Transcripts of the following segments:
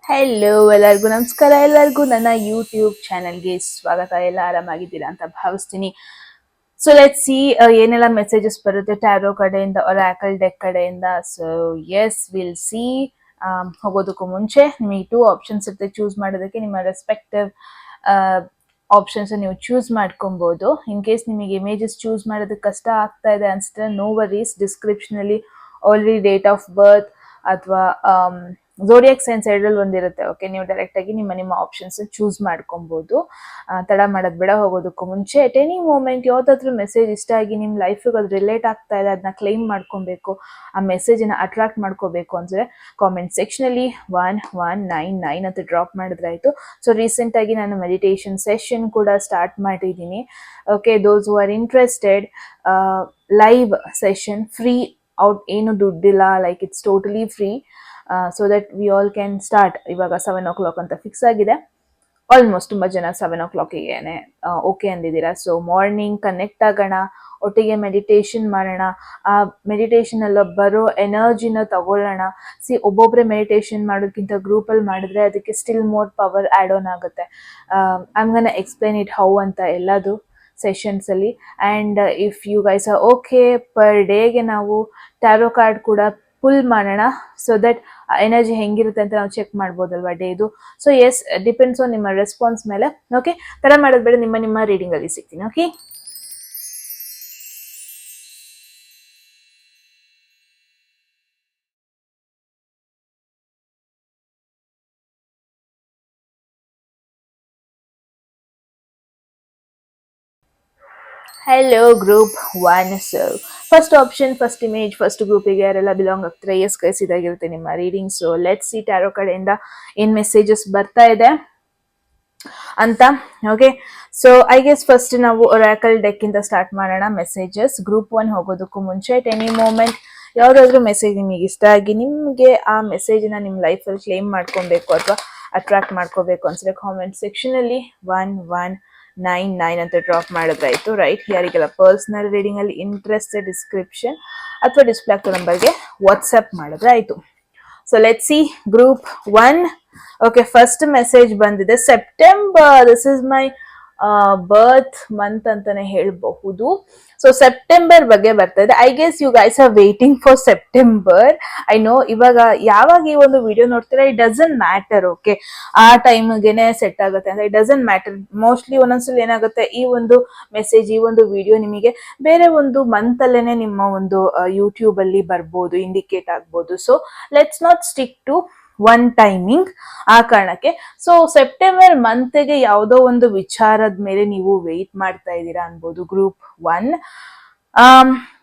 Hello, ಎಲ್ಲರಿಗೂ ನಮಸ್ಕಾರ. ಎಲ್ಲರಿಗೂ ನನ್ನ ಯೂಟ್ಯೂಬ್ ಚಾನಲ್ಗೆ ಸ್ವಾಗತ. ಎಲ್ಲ ಆರಾಮಾಗಿದ್ದೀರಾ ಅಂತ ಭಾವಿಸ್ತೀನಿ. ಸೊ ಲೆಟ್ ಸಿ ಏನೆಲ್ಲ ಮೆಸೇಜಸ್ ಬರುತ್ತೆ ಟ್ಯಾರೋ ಕಡೆಯಿಂದ, ಒರಾಕಲ್ ಡೆಕ್ ಕಡೆಯಿಂದ. So yes, will see. ಹೋಗೋದಕ್ಕೂ ಮುಂಚೆ ನಿಮಗೆ 2 ಆಪ್ಷನ್ಸ್ ಇರುತ್ತೆ ಚೂಸ್ ಮಾಡೋದಕ್ಕೆ. ನಿಮ್ಮ ರೆಸ್ಪೆಕ್ಟಿವ್ ಆಪ್ಷನ್ಸ್ ನೀವು ಚೂಸ್ ಮಾಡ್ಕೊಬೋದು. ಇನ್ ಕೇಸ್ ನಿಮಗೆ ಇಮೇಜಸ್ ಚೂಸ್ ಮಾಡೋದಕ್ಕೆ ಕಷ್ಟ ಆಗ್ತಾ ಇದೆ ಅನ್ಸಿದ್ರೆ, ನೋ ವರೀಸ್. ಡಿಸ್ಕ್ರಿಪ್ಷನಲ್ಲಿ ಆಲ್ರೆಡಿ ಡೇಟ್ ಆಫ್ ಬರ್ತ್ ಅಥವಾ ಝೋಡಿಯಾಕ್ ಸೈನ್ಸ್ ಎರಡರಲ್ಲಿ ಒಂದಿರುತ್ತೆ. ಓಕೆ, ನೀವು ಡೈರೆಕ್ಟ್ ಆಗಿ ನಿಮ್ಮ ಆಪ್ಷನ್ಸ್ ಚೂಸ್ ಮಾಡ್ಕೊಬಹುದು. ತಡ ಮಾಡೋದು ಬೇಡ. ಹೋಗೋದಕ್ಕೂ ಮುಂಚೆ ಎಟ್ ಎನಿ ಮೂಮೆಂಟ್ ಯಾವ್ದಾದ್ರು ಮೆಸೇಜ್ ಇಷ್ಟ ಆಗಿ ನಿಮ್ಮ ಲೈಫಿಗೆ ಅದು ರಿಲೇಟ್ ಆಗ್ತಾ ಇದೆ, ಅದನ್ನ ಕ್ಲೈಮ್ ಮಾಡ್ಕೊಬೇಕು, ಆ ಮೆಸೇಜನ್ನ ಅಟ್ರಾಕ್ಟ್ ಮಾಡ್ಕೋಬೇಕು ಅಂದರೆ ಕಾಮೆಂಟ್ ಸೆಕ್ಷನಲ್ಲಿ 1199 ಅಂತ ಡ್ರಾಪ್ ಮಾಡಿದ್ರೆ ಆಯಿತು. ಸೊ ರೀಸೆಂಟಾಗಿ ನಾನು ಮೆಡಿಟೇಷನ್ ಸೆಷನ್ ಕೂಡ ಸ್ಟಾರ್ಟ್ ಮಾಡಿದ್ದೀನಿ. Okay, those who are interested, live session free out, ಏನು ದುಡ್ಡಿಲ್ಲ, like it's totally free. So that we all can start. ಇವಾಗ 7 o'clock ಅಂತ ಫಿಕ್ಸ್ ಆಗಿದೆ. ಆಲ್ಮೋಸ್ಟ್ ತುಂಬ ಜನ 7 o'clockಗೆ ಓಕೆ ಅಂದಿದ್ದೀರಾ. ಸೊ ಮಾರ್ನಿಂಗ್ ಕನೆಕ್ಟ್ ಆಗೋಣ, ಒಟ್ಟಿಗೆ ಮೆಡಿಟೇಷನ್ ಮಾಡೋಣ. ಆ ಮೆಡಿಟೇಷನ್ ಎಲ್ಲ ಬರೋ ಎನರ್ಜಿನ ತಗೊಳ್ಳೋಣ. ಒಬ್ಬೊಬ್ಬರೇ ಮೆಡಿಟೇಷನ್ ಮಾಡೋದಕ್ಕಿಂತ ಗ್ರೂಪಲ್ಲಿ ಮಾಡಿದ್ರೆ ಅದಕ್ಕೆ still more power add on ಆಗುತ್ತೆ. I am gonna explain it how ಅಂತ ಎಲ್ಲದು ಸೆಷನ್ಸ್ ಅಲ್ಲಿ. And if you guys are okay, per ಡೇಗೆ ನಾವು ಟ್ಯಾರೋ ಕಾರ್ಡ್ ಕೂಡ ಪುಲ್ ಮಾಡೋಣ. ಸೊ ದಟ್ ಎನರ್ಜಿ ಹೆಂಗಿರುತ್ತೆ ಅಂತ ನಾವು ಚೆಕ್ ಮಾಡ್ಬೋದಲ್ವಾ ಡೇದು. ಸೊ ಎಸ್, ಡಿಪೆಂಡ್ಸ್ ಆನ್ ನಿಮ್ಮ ರೆಸ್ಪಾನ್ಸ್ ಮೇಲೆ. ಓಕೆ, ತರ ಮಾಡೋದು ಬೇಡ, ನಿಮ್ಮ ರೀಡಿಂಗ್ ಅಲ್ಲಿ ಸಿಗ್ತೀನಿ. Okay, hello group 1. So first option, first image, first ಗ್ರೂಪಿಗೆ ಯಾರೆಲ್ಲ ಬಿಲಾಂಗ್ ಆಗ್ತಾರೆ, ಎಸ್ ಗೈಸ್, ಇದಾಗಿರುತ್ತೆ ನಿಮ್ಮ reading. So let's see tarot ಕಡೆಯಿಂದ ಏನ್ ಮೆಸೇಜಸ್ ಬರ್ತಾ ಇದೆ ಅಂತ. Okay, so I guess first ನಾವು ಒರಾಕಲ್ ಡೆಕ್ ಇಂದ ಸ್ಟಾರ್ಟ್ ಮಾಡೋಣ. ಮೆಸೇಜಸ್ ಗ್ರೂಪ್ 1 ಹೋಗೋದಕ್ಕೂ ಮುಂಚೆ ಎಟ್ ಎನಿ ಮೂಮೆಂಟ್ ಯಾವ್ದಾದ್ರು ಮೆಸೇಜ್ ನಿಮಗೆ ಇಷ್ಟ ಆಗಿ ನಿಮಗೆ ಆ ಮೆಸೇಜ್ನ ನಿಮ್ಮ ಲೈಫಲ್ಲಿ ಕ್ಲೇಮ್ ಮಾಡ್ಕೊಬೇಕು ಅಥವಾ ಅಟ್ರಾಕ್ಟ್ ಮಾಡ್ಕೋಬೇಕು ಅನ್ಸಿದ್ರೆ ಕಾಮೆಂಟ್ ಸೆಕ್ಷನಲ್ಲಿ 1199 ಅಂತ ಡ್ರಾಪ್ ಮಾಡಿದ್ರಾಯ್ತು. ರೈಟ್, ಯಾರಿಗೆಲ್ಲ ಪರ್ಸನಲ್ ರೀಡಿಂಗ್ ಅಲ್ಲಿ ಇಂಟ್ರೆಸ್ಟೆಡ್ ಡಿಸ್ಕ್ರಿಪ್ಷನ್ ಅಥವಾ ಡಿಸ್ಪ್ಲೇ ಆಗ್ತೋ ನಂಬರ್ಗೆ ವಾಟ್ಸ್ಆಪ್ ಮಾಡಿದ್ರೆ ಆಯ್ತು. So let's see group 1. Okay, first message ಬಂದಿದೆ. September, this is my birth month ಅಂತಾನೆ ಹೇಳಬಹುದು. ಸೊ ಸೆಪ್ಟೆಂಬರ್ ಬಗ್ಗೆ ಬರ್ತಾ ಇದೆ. I guess you guys are waiting for September. I know, ಇವಾಗ ಯಾವಾಗ ಈ ಒಂದು ವಿಡಿಯೋ ನೋಡ್ತೀರಾ, ಇಟ್ ಡಸಂಟ್ ಮ್ಯಾಟರ್. ಓಕೆ, ಆ ಟೈಮ್ಗೆನೆ ಸೆಟ್ ಆಗುತ್ತೆ ಅಂದ್ರೆ ಇಟ್ ಡಸಂಟ್ ಮ್ಯಾಟರ್. ಮೋಸ್ಟ್ಲಿ ಒಂದೊಂದ್ಸಲ ಏನಾಗುತ್ತೆ, ಈ ಒಂದು ಮೆಸೇಜ್, ಈ ಒಂದು ವಿಡಿಯೋ ನಿಮಗೆ ಬೇರೆ ಒಂದು ಮಂತ್ ಅಲ್ಲೇನೆ ನಿಮ್ಮ ಒಂದು ಯೂಟ್ಯೂಬ್ ಅಲ್ಲಿ ಬರ್ಬೋದು, ಇಂಡಿಕೇಟ್ ಆಗ್ಬೋದು. So let's not stick to one timing, ಆ ಕಾರಣಕ್ಕೆ. ಸೊ ಸೆಪ್ಟೆಂಬರ್ ಮಂತ್ಗೆ ಯಾವುದೋ ಒಂದು ವಿಚಾರದ ಮೇಲೆ ನೀವು ವೆಯ್ಟ್ ಮಾಡ್ತಾ ಇದ್ದೀರಾ ಅನ್ಬೋದು group 1.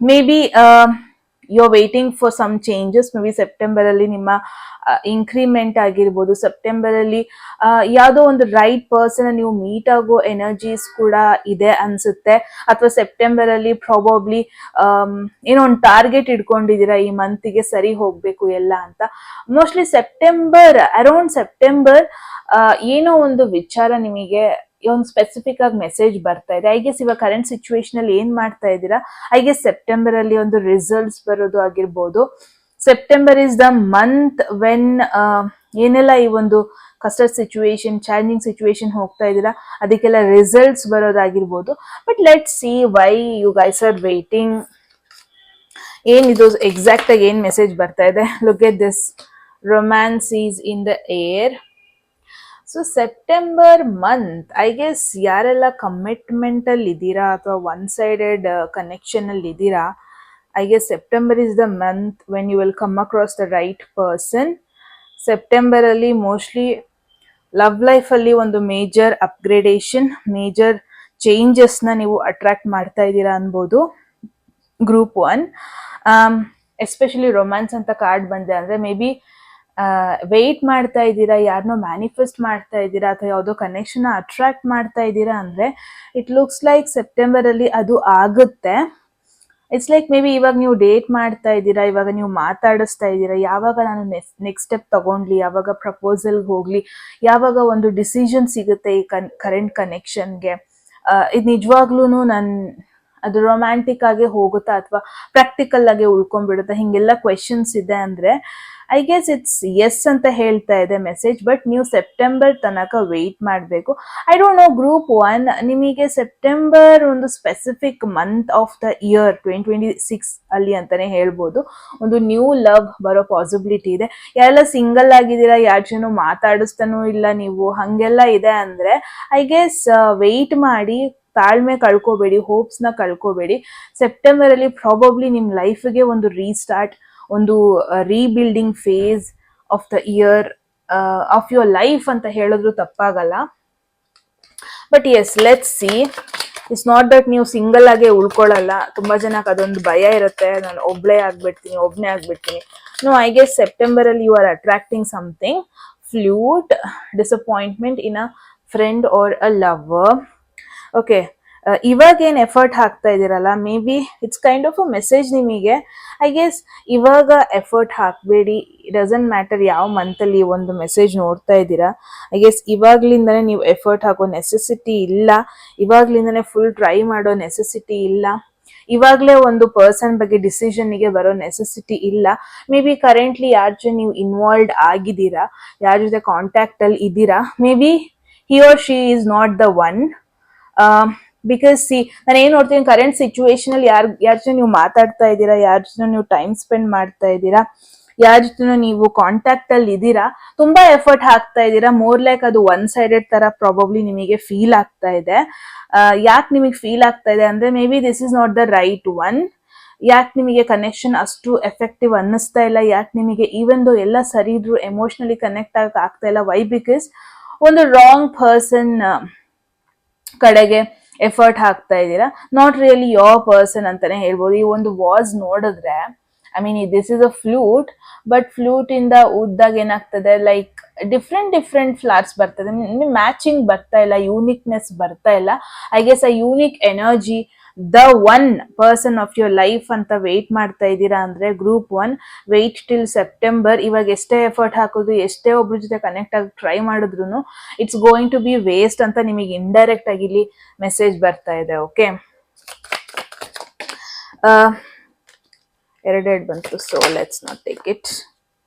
Maybe you are waiting for some changes. Maybe September ಅಲ್ಲಿ ನಿಮ್ಮ ಇನ್ಕ್ರಿಮೆಂಟ್ ಆಗಿರ್ಬೋದು, ಸೆಪ್ಟೆಂಬರ್ ಅಲ್ಲಿ ಯಾವುದೋ ಒಂದು ರೈಟ್ ಪರ್ಸನ್ ನೀವು ಮೀಟ್ ಆಗೋ ಎನರ್ಜೀಸ್ ಕೂಡ ಇದೆ ಅನ್ಸುತ್ತೆ. ಅಥವಾ ಸೆಪ್ಟೆಂಬರ್ ಅಲ್ಲಿ ಪ್ರಾಬಬ್ಲಿ ಏನೋ ಒಂದು ಟಾರ್ಗೆಟ್ ಇಟ್ಕೊಂಡಿದ್ದೀರಾ, ಈ ಮಂತಿಗೆ ಸರಿ ಹೋಗ್ಬೇಕು ಎಲ್ಲ ಅಂತ. ಮೋಸ್ಟ್ಲಿ ಸೆಪ್ಟೆಂಬರ್, ಅರೌಂಡ್ ಸೆಪ್ಟೆಂಬರ್ ಏನೋ ಒಂದು ವಿಚಾರ ನಿಮಗೆ ಒಂದು ಸ್ಪೆಸಿಫಿಕ್ ಆಗಿ ಮೆಸೇಜ್ ಬರ್ತಾ ಇದೆ. ಐ ಗೆಸ್ ಇವಾಗ ಕರೆಂಟ್ ಸಿಚುವೇಶನ್ ಅಲ್ಲಿ ಏನ್ ಮಾಡ್ತಾ ಇದ್ದೀರಾ, ಐ ಗೆಸ್ ಸೆಪ್ಟೆಂಬರ್ ಅಲ್ಲಿ ಒಂದು ರಿಸಲ್ಟ್ಸ್ ಬರೋದು ಆಗಿರ್ಬೋದು. September is the month when ಏನೆಲ್ಲ ಈ ಒಂದು ಕಷ್ಟ ಸಿಚುವೇಶನ್, ಚಾಲೆಂಜಿಂಗ್ ಸಿಚುವೇಶನ್ ಹೋಗ್ತಾ ಇದ್ದೀರಾ, ಅದಕ್ಕೆಲ್ಲ ರಿಸಲ್ಟ್ಸ್ ಬರೋದಾಗಿರ್ಬೋದು. But let see why you guys are waiting. ಏನಿದು ಎಕ್ಸಾಕ್ಟ್ ಆಗಿ ಏನ್ ಮೆಸೇಜ್ ಬರ್ತಾ ಇದೆ. Look at this, romance is in the air. So September month, I guess ಯಾರೆಲ್ಲ ಕಮಿಟ್ಮೆಂಟ್ ಅಲ್ಲಿ ಇದ್ದೀರಾ ಅಥವಾ ಒನ್ ಸೈಡೆಡ್ ಕನೆಕ್ಷನ್ ಅಲ್ಲಿ ಇದ್ದೀರಾ, I guess September is the month when you will come across the right person. September ಅಲ್ಲಿ mostly love life ಅಲ್ಲಿ ಒಂದು major upgradation, major changes ನ ನೀವು ಅಟ್ರಾಕ್ಟ್ ಮಾಡ್ತಾ ಇದ್ದೀರಾ ಅನ್ಬೋದು ಗ್ರೂಪ್ 1. ಎಸ್ಪೆಷಲಿ ರೊಮ್ಯಾನ್ಸ್ ಅಂತ ಕಾರ್ಡ್ ಬಂದೆ ಅಂದ್ರೆ ಮೇ ಬಿ ವೆಯ್ಟ್ ಮಾಡ್ತಾ ಇದ್ದೀರಾ, ಯಾರನ್ನೋ ಮ್ಯಾನಿಫೆಸ್ಟ್ ಮಾಡ್ತಾ ಇದ್ದೀರಾ ಅಥವಾ ಯಾವುದೋ ಕನೆಕ್ಷನ್ ಅಟ್ರಾಕ್ಟ್ ಮಾಡ್ತಾ ಇದ್ದೀರಾ ಅಂದ್ರೆ ಇಟ್ ಲುಕ್ಸ್ ಲೈಕ್ ಸೆಪ್ಟೆಂಬರ್ ಅಲ್ಲಿ ಅದು ಆಗುತ್ತೆ. ಇಟ್ಸ್ ಲೈಕ್ ಮೇ ಬಿ ಇವಾಗ ನೀವು ಡೇಟ್ ಮಾಡ್ತಾ ಇದ್ದೀರಾ, ಇವಾಗ ನೀವು ಮಾತಾಡಿಸ್ತಾ ಇದ್ದೀರಾ, ಯಾವಾಗ ನಾನು ನೆಕ್ಸ್ಟ್ ಸ್ಟೆಪ್ ತಗೊಂಡ್ಲಿ, ಯಾವಾಗ ಪ್ರಪೋಸಲ್ಗೆ ಹೋಗ್ಲಿ, ಯಾವಾಗ ಒಂದು ಡಿಸಿಷನ್ ಸಿಗುತ್ತೆ ಈ ಕರೆಂಟ್ ಕನೆಕ್ಷನ್ಗೆ, ಇದು ನಿಜವಾಗ್ಲೂ ಅದು ರೊಮ್ಯಾಂಟಿಕ್ ಆಗಿ ಹೋಗುತ್ತಾ ಅಥವಾ ಪ್ರಾಕ್ಟಿಕಲ್ ಆಗಿ ಉಳ್ಕೊಂಡ್ಬಿಡುತ್ತಾ, ಹಿಂಗೆಲ್ಲ ಕ್ವೆಶನ್ಸ್ ಇದೆ ಅಂದ್ರೆ ಐ ಗೆಸ್ ಇಟ್ಸ್ ಎಸ್ ಅಂತ ಹೇಳ್ತಾ ಇದೆ ಮೆಸೇಜ್. ಬಟ್ ನೀವು ಸೆಪ್ಟೆಂಬರ್ ತನಕ ವೆಯ್ಟ್ ಮಾಡಬೇಕು. ಐ ಡೋಂಟ್ ನೋ ಗ್ರೂಪ್ 1 ನಿಮಗೆ ಸೆಪ್ಟೆಂಬರ್ ಒಂದು specific month of the year 2026 ಅಲ್ಲಿ ಅಂತಾನೆ ಹೇಳ್ಬೋದು. ಒಂದು ನ್ಯೂ ಲವ್ ಬರೋ ಪಾಸಿಬಿಲಿಟಿ ಇದೆ. ಯಾರೆಲ್ಲ ಸಿಂಗಲ್ ಆಗಿದ್ದೀರಾ, ಯಾರ ಜನ ಮಾತಾಡಿಸ್ತಾನೂ ಇಲ್ಲ ನೀವು, ಹಂಗೆಲ್ಲ ಇದೆ ಅಂದ್ರೆ ಐ ಗೆಸ್ ವೆಯ್ಟ್ ಮಾಡಿ, ತಾಳ್ಮೆ ಕಳ್ಕೋಬೇಡಿ, ಹೋಪ್ಸ್ನ ಕಳ್ಕೋಬೇಡಿ. ಸೆಪ್ಟೆಂಬರ್ ಅಲ್ಲಿ ಪ್ರಾಬಬ್ಲಿ ನಿಮ್ ಲೈಫ್ಗೆ ಒಂದು ರೀಸ್ಟಾರ್ಟ್, ಒಂದು rebuilding phase of the year of your life ಅಂತ ಹೇಳಿದ್ರು ತಪ್ಪಾಗಲ್ಲ. But yes, let's see. It's not that ನೀವು ಸಿಂಗಲ್ ಆಗೇ ಉಳ್ಕೊಳ್ಳಲ್ಲ. ತುಂಬಾ ಜನಕ್ಕೆ ಅದೊಂದು ಭಯ ಇರುತ್ತೆ, ನಾನು ಒಬ್ಳೇ ಒಬ್ನೇ ಆಗ್ಬಿಡ್ತೀನಿ. ನೋ, ಐ ಗೆಸ್ ಸೆಪ್ಟೆಂಬರ್ ಅಲ್ಲಿ you are attracting something. Flute, disappointment in a friend or a lover. Okay, ಇವಾಗ ಏನ್ ಎಫರ್ಟ್ ಹಾಕ್ತಾ ಇದ್ದೀರಲ್ಲ, maybe it's kind of a message ನಿಮಗೆ. ಐ ಗೆಸ್ ಇವಾಗ ಎಫರ್ಟ್ ಹಾಕಬೇಡಿ. ಡಸಂಟ್ ಮ್ಯಾಟರ್ ಯಾವ ಮಂತಲ್ಲಿ ಒಂದು ಮೆಸೇಜ್ ನೋಡ್ತಾ ಇದ್ದೀರಾ. ಐ ಗೆಸ್ ಇವಾಗ್ಲಿಂದನೇ ನೀವು ಎಫರ್ಟ್ ಹಾಕೋ ನೆಸೆಸಿಟಿ ಇಲ್ಲ. ಇವಾಗ್ಲಿಂದನೇ ಫುಲ್ ಟ್ರೈ ಮಾಡೋ ನೆಸೆಸಿಟಿ ಇಲ್ಲ. ಇವಾಗಲೇ ಒಂದು ಪರ್ಸನ್ ಬಗ್ಗೆ ಡಿಸಿಷನ್ಗೆ ಬರೋ ನೆಸೆಸಿಟಿ ಇಲ್ಲ. ಮೇ ಬಿ ಕರೆಂಟ್ಲಿ ಯಾರ ಜೊತೆ ನೀವು ಇನ್ವಾಲ್ವ್ಡ್ ಆಗಿದ್ದೀರಾ, ಯಾರ ಜೊತೆ ಕಾಂಟ್ಯಾಕ್ಟ್ ಅಲ್ಲಿ ಇದ್ದೀರಾ, may be he or she is not the one. Because C, ನಾನು ಏನ್ ನೋಡ್ತೀನಿ, ಕರೆಂಟ್ ಸಿಚುವೇಶನ್ ಅಲ್ಲಿ ಯಾರ ಜೊತೆ ನೀವು ಮಾತಾಡ್ತಾ ಇದ್ದೀರಾ, ಯಾರ ಜೊತೆ ನೀವು ಟೈಮ್ ಸ್ಪೆಂಡ್ ಮಾಡ್ತಾ ಇದ್ದೀರಾ, ಯಾರ ಜೊತೆ ನೀವು ಕಾಂಟ್ಯಾಕ್ಟ್ ಅಲ್ಲಿ ಇದ್ದೀರಾ, ತುಂಬಾ ಎಫರ್ಟ್ ಹಾಕ್ತಾ ಇದ್ದೀರಾ. ಮೋರ್ ಲೈಕ್ ಅದು ಒನ್ ಸೈಡೆಡ್ ತರ ಪ್ರಾಬಬ್ಲಿ ನಿಮಗೆ ಫೀಲ್ ಆಗ್ತಾ ಇದೆ. ಯಾಕೆ ನಿಮಗೆ ಫೀಲ್ ಆಗ್ತಾ ಇದೆ ಅಂದ್ರೆ, may be this is not the right one. ಯಾಕೆ ನಿಮಗೆ ಕನೆಕ್ಷನ್ ಅಷ್ಟು ಎಫೆಕ್ಟಿವ್ ಅನ್ನಿಸ್ತಾ ಇಲ್ಲ, ಯಾಕೆ ನಿಮಗೆ ಈವನ್ ದೋ ಎಲ್ಲ ಸರಿ ಇದ್ರು ಎಮೋಷನಲಿ ಕನೆಕ್ಟ್ ಆಗ್ತಾ ಇಲ್ಲ. ವೈ? ಬಿಕಾಸ್ ಒಂದು ರಾಂಗ್ ಪರ್ಸನ್ ಕಡೆಗೆ ಎಫರ್ಟ್ ಹಾಕ್ತಾ ಇದ್ದೀರಾ. ನಾಟ್ ರಿಯಲಿ ಯೋರ್ ಪರ್ಸನ್ ಅಂತಾನೆ ಹೇಳ್ಬೋದು. ಈ ಒಂದು ವಾಸ್ ನೋಡಿದ್ರೆ, I mean this is a flute, but flute ಇಂದ ಉದ್ದಾಗ ಏನಾಗ್ತದೆ, ಲೈಕ್ ಡಿಫ್ರೆಂಟ್ ಫ್ಲಾಟ್ಸ್ ಬರ್ತದೆ, ಮ್ಯಾಚಿಂಗ್ ಬರ್ತಾ ಇಲ್ಲ, ಯೂನಿಕ್ನೆಸ್ ಬರ್ತಾ ಇಲ್ಲ. ಐ ಗೆಸ್ ಆ unique energy, the one person of your life ಅಂತ ವೆಯ್ಟ್ ಮಾಡ್ತಾ ಇದ್ದೀರಾ ಅಂದ್ರೆ ಗ್ರೂಪ್ 1, ವೆಯ್ಟ್ ಟಿಲ್ ಸೆಪ್ಟೆಂಬರ್. ಇವಾಗ ಎಷ್ಟೇ ಎಫರ್ಟ್ ಹಾಕೋದು, ಎಷ್ಟೇ ಒಬ್ರ ಜೊತೆ ಕನೆಕ್ಟ್ ಆಗಿ ಟ್ರೈ ಮಾಡಿದ್ರು it's going to be waste ಅಂತ ನಿಮಗೆ ಇಂಡೈರೆಕ್ಟ್ ಆಗಿ ಇಲ್ಲಿ ಮೆಸೇಜ್ ಬರ್ತಾ ಇದೆ. ಓಕೆ, ಎರಡೆರಡು ಬಂತು, so let's not take it.